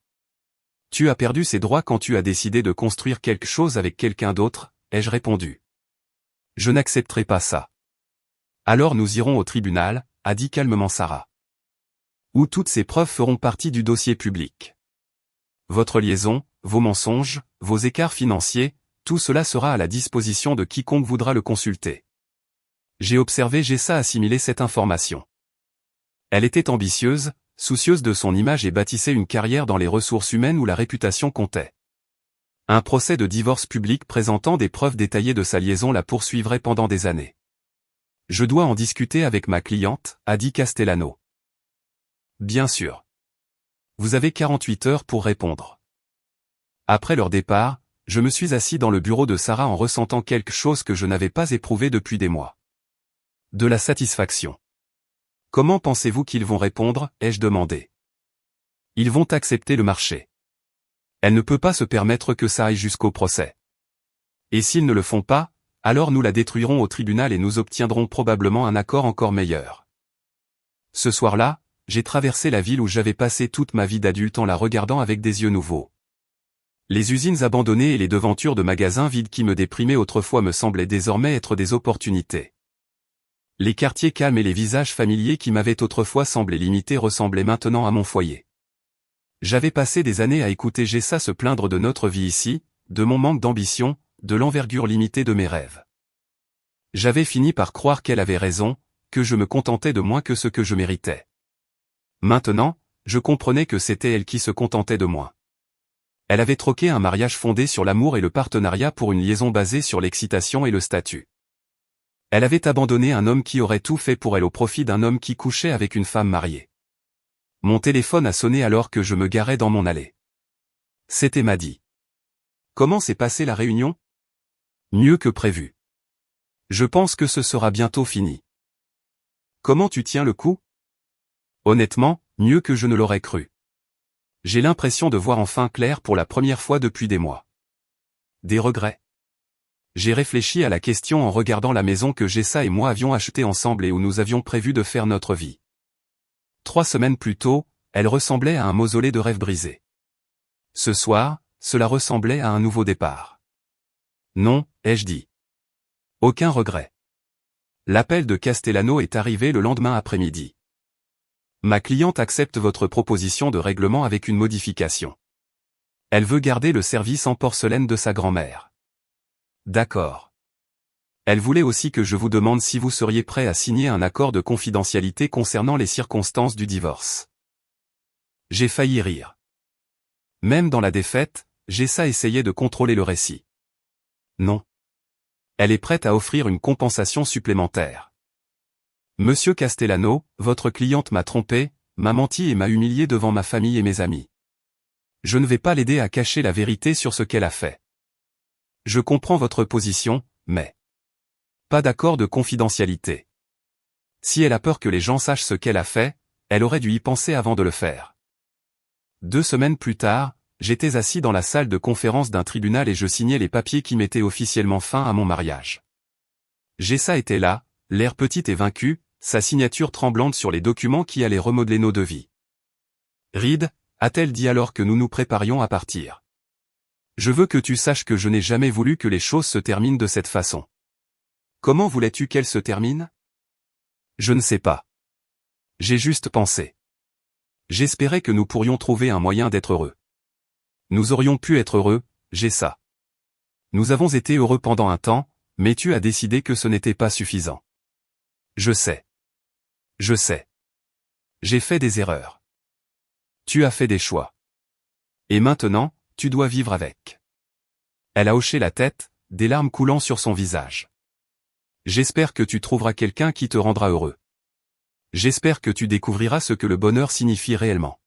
Tu as perdu ces droits quand tu as décidé de construire quelque chose avec quelqu'un d'autre, ai-je répondu. Je n'accepterai pas ça. Alors nous irons au tribunal, a dit calmement Sarah. Où toutes ces preuves feront partie du dossier public. Votre liaison, vos mensonges, vos écarts financiers, tout cela sera à la disposition de quiconque voudra le consulter. J'ai observé Jessa assimiler cette information. Elle était ambitieuse, soucieuse de son image et bâtissait une carrière dans les ressources humaines où la réputation comptait. Un procès de divorce public présentant des preuves détaillées de sa liaison la poursuivrait pendant des années. Je dois en discuter avec ma cliente, a dit Castellano. Bien sûr. Vous avez 48 heures pour répondre. Après leur départ, je me suis assis dans le bureau de Sarah en ressentant quelque chose que je n'avais pas éprouvé depuis des mois. De la satisfaction. Comment pensez-vous qu'ils vont répondre, ai-je demandé. Ils vont accepter le marché. Elle ne peut pas se permettre que ça aille jusqu'au procès. Et s'ils ne le font pas, alors nous la détruirons au tribunal et nous obtiendrons probablement un accord encore meilleur. Ce soir-là, j'ai traversé la ville où j'avais passé toute ma vie d'adulte en la regardant avec des yeux nouveaux. Les usines abandonnées et les devantures de magasins vides qui me déprimaient autrefois me semblaient désormais être des opportunités. Les quartiers calmes et les visages familiers qui m'avaient autrefois semblé limités ressemblaient maintenant à mon foyer. J'avais passé des années à écouter Jessa se plaindre de notre vie ici, de mon manque d'ambition, de l'envergure limitée de mes rêves. J'avais fini par croire qu'elle avait raison, que je me contentais de moins que ce que je méritais. Maintenant, je comprenais que c'était elle qui se contentait de moins. Elle avait troqué un mariage fondé sur l'amour et le partenariat pour une liaison basée sur l'excitation et le statut. Elle avait abandonné un homme qui aurait tout fait pour elle au profit d'un homme qui couchait avec une femme mariée. Mon téléphone a sonné alors que je me garais dans mon allée. C'était Maddy. Comment s'est passée la réunion? Mieux que prévu. Je pense que ce sera bientôt fini. Comment tu tiens le coup? Honnêtement, mieux que je ne l'aurais cru. J'ai l'impression de voir enfin clair pour la première fois depuis des mois. Des regrets. J'ai réfléchi à la question en regardant la maison que Jessa et moi avions achetée ensemble et où nous avions prévu de faire notre vie. 3 semaines plus tôt, elle ressemblait à un mausolée de rêves brisés. Ce soir, cela ressemblait à un nouveau départ. Non, ai-je dit. Aucun regret. L'appel de Castellano est arrivé le lendemain après-midi. Ma cliente accepte votre proposition de règlement avec une modification. Elle veut garder le service en porcelaine de sa grand-mère. D'accord. Elle voulait aussi que je vous demande si vous seriez prêt à signer un accord de confidentialité concernant les circonstances du divorce. J'ai failli rire. Même dans la défaite, Jessa essayait de contrôler le récit. Non. Elle est prête à offrir une compensation supplémentaire. Monsieur Castellano, votre cliente m'a trompé, m'a menti et m'a humilié devant ma famille et mes amis. Je ne vais pas l'aider à cacher la vérité sur ce qu'elle a fait. Je comprends votre position, mais pas d'accord de confidentialité. Si elle a peur que les gens sachent ce qu'elle a fait, elle aurait dû y penser avant de le faire. 2 semaines plus tard, j'étais assis dans la salle de conférence d'un tribunal et je signais les papiers qui mettaient officiellement fin à mon mariage. Jessa était là, l'air petite et vaincue, sa signature tremblante sur les documents qui allaient remodeler nos deux vies. Reed, a-t-elle dit alors que nous nous préparions à partir. Je veux que tu saches que je n'ai jamais voulu que les choses se terminent de cette façon. Comment voulais-tu qu'elles se terminent? Je ne sais pas. J'ai juste pensé. J'espérais que nous pourrions trouver un moyen d'être heureux. Nous aurions pu être heureux, Jessa. Nous avons été heureux pendant un temps, mais tu as décidé que ce n'était pas suffisant. Je sais. Je sais. J'ai fait des erreurs. Tu as fait des choix. Et maintenant, tu dois vivre avec. Elle a hoché la tête, des larmes coulant sur son visage. J'espère que tu trouveras quelqu'un qui te rendra heureux. J'espère que tu découvriras ce que le bonheur signifie réellement.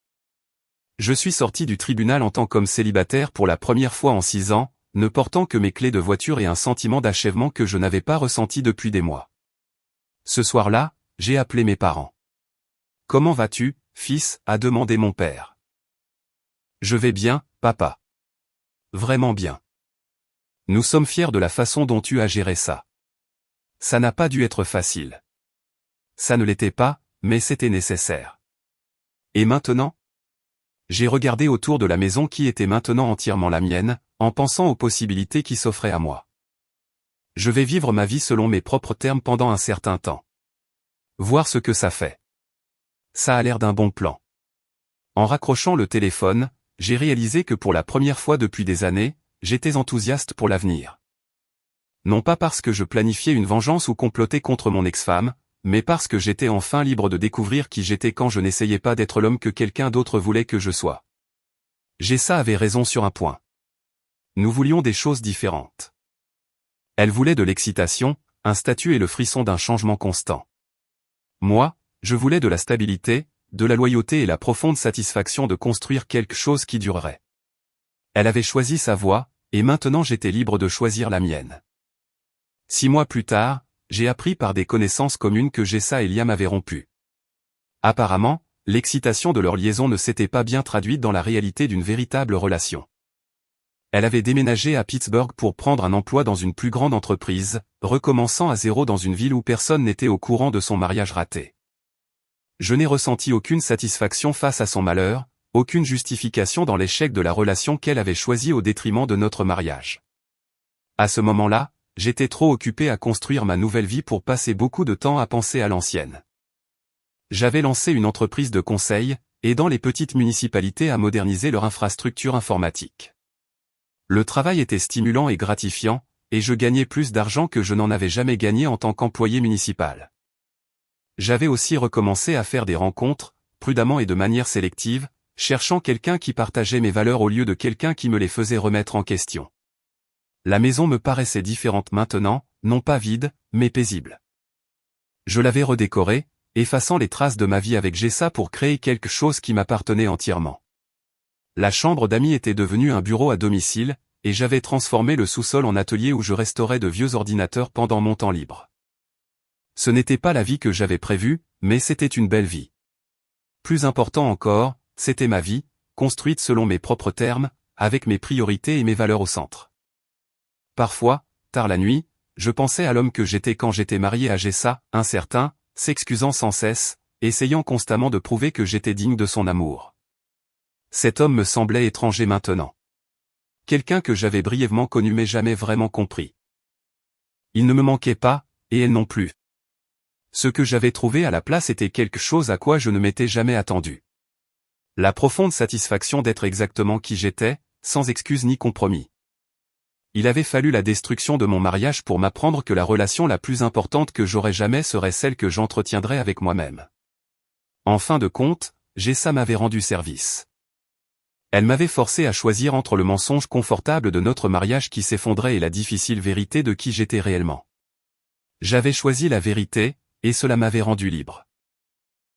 Je suis sorti du tribunal en tant qu'homme célibataire pour la première fois en 6 ans, ne portant que mes clés de voiture et un sentiment d'achèvement que je n'avais pas ressenti depuis des mois. Ce soir-là, j'ai appelé mes parents. « Comment vas-tu, fils ?» a demandé mon père. « Je vais bien, papa. Vraiment bien. Nous sommes fiers de la façon dont tu as géré ça. Ça n'a pas dû être facile. Ça ne l'était pas, mais c'était nécessaire. Et maintenant ? J'ai regardé autour de la maison qui était maintenant entièrement la mienne, en pensant aux possibilités qui s'offraient à moi. Je vais vivre ma vie selon mes propres termes pendant un certain temps. Voir ce que ça fait. Ça a l'air d'un bon plan. En raccrochant le téléphone, j'ai réalisé que pour la première fois depuis des années, j'étais enthousiaste pour l'avenir. Non pas parce que je planifiais une vengeance ou complotais contre mon ex-femme, mais parce que j'étais enfin libre de découvrir qui j'étais quand je n'essayais pas d'être l'homme que quelqu'un d'autre voulait que je sois. Jessa avait raison sur un point. Nous voulions des choses différentes. Elle voulait de l'excitation, un statut et le frisson d'un changement constant. Moi, je voulais de la stabilité, de la loyauté et la profonde satisfaction de construire quelque chose qui durerait. Elle avait choisi sa voie, et maintenant j'étais libre de choisir la mienne. 6 mois plus tard, j'ai appris par des connaissances communes que Jessa et Liam avaient rompu. Apparemment, l'excitation de leur liaison ne s'était pas bien traduite dans la réalité d'une véritable relation. Elle avait déménagé à Pittsburgh pour prendre un emploi dans une plus grande entreprise, recommençant à zéro dans une ville où personne n'était au courant de son mariage raté. Je n'ai ressenti aucune satisfaction face à son malheur, aucune justification dans l'échec de la relation qu'elle avait choisie au détriment de notre mariage. À ce moment-là, j'étais trop occupé à construire ma nouvelle vie pour passer beaucoup de temps à penser à l'ancienne. J'avais lancé une entreprise de conseil, aidant les petites municipalités à moderniser leur infrastructure informatique. Le travail était stimulant et gratifiant, et je gagnais plus d'argent que je n'en avais jamais gagné en tant qu'employé municipal. J'avais aussi recommencé à faire des rencontres, prudemment et de manière sélective, cherchant quelqu'un qui partageait mes valeurs au lieu de quelqu'un qui me les faisait remettre en question. La maison me paraissait différente maintenant, non pas vide, mais paisible. Je l'avais redécorée, effaçant les traces de ma vie avec Jessa pour créer quelque chose qui m'appartenait entièrement. La chambre d'amis était devenue un bureau à domicile, et j'avais transformé le sous-sol en atelier où je restaurais de vieux ordinateurs pendant mon temps libre. Ce n'était pas la vie que j'avais prévue, mais c'était une belle vie. Plus important encore, c'était ma vie, construite selon mes propres termes, avec mes priorités et mes valeurs au centre. Parfois, tard la nuit, je pensais à l'homme que j'étais quand j'étais marié à Jessa, incertain, s'excusant sans cesse, essayant constamment de prouver que j'étais digne de son amour. Cet homme me semblait étranger maintenant. quelqu'un que j'avais brièvement connu mais jamais vraiment compris. Il ne me manquait pas, et elle non plus. Ce que j'avais trouvé à la place était quelque chose à quoi je ne m'étais jamais attendu. La profonde satisfaction d'être exactement qui j'étais, sans excuse ni compromis. Il avait fallu la destruction de mon mariage pour m'apprendre que la relation la plus importante que j'aurais jamais serait celle que j'entretiendrais avec moi-même. En fin de compte, Jessa m'avait rendu service. Elle m'avait forcé à choisir entre le mensonge confortable de notre mariage qui s'effondrait et la difficile vérité de qui j'étais réellement. J'avais choisi la vérité, et cela m'avait rendu libre.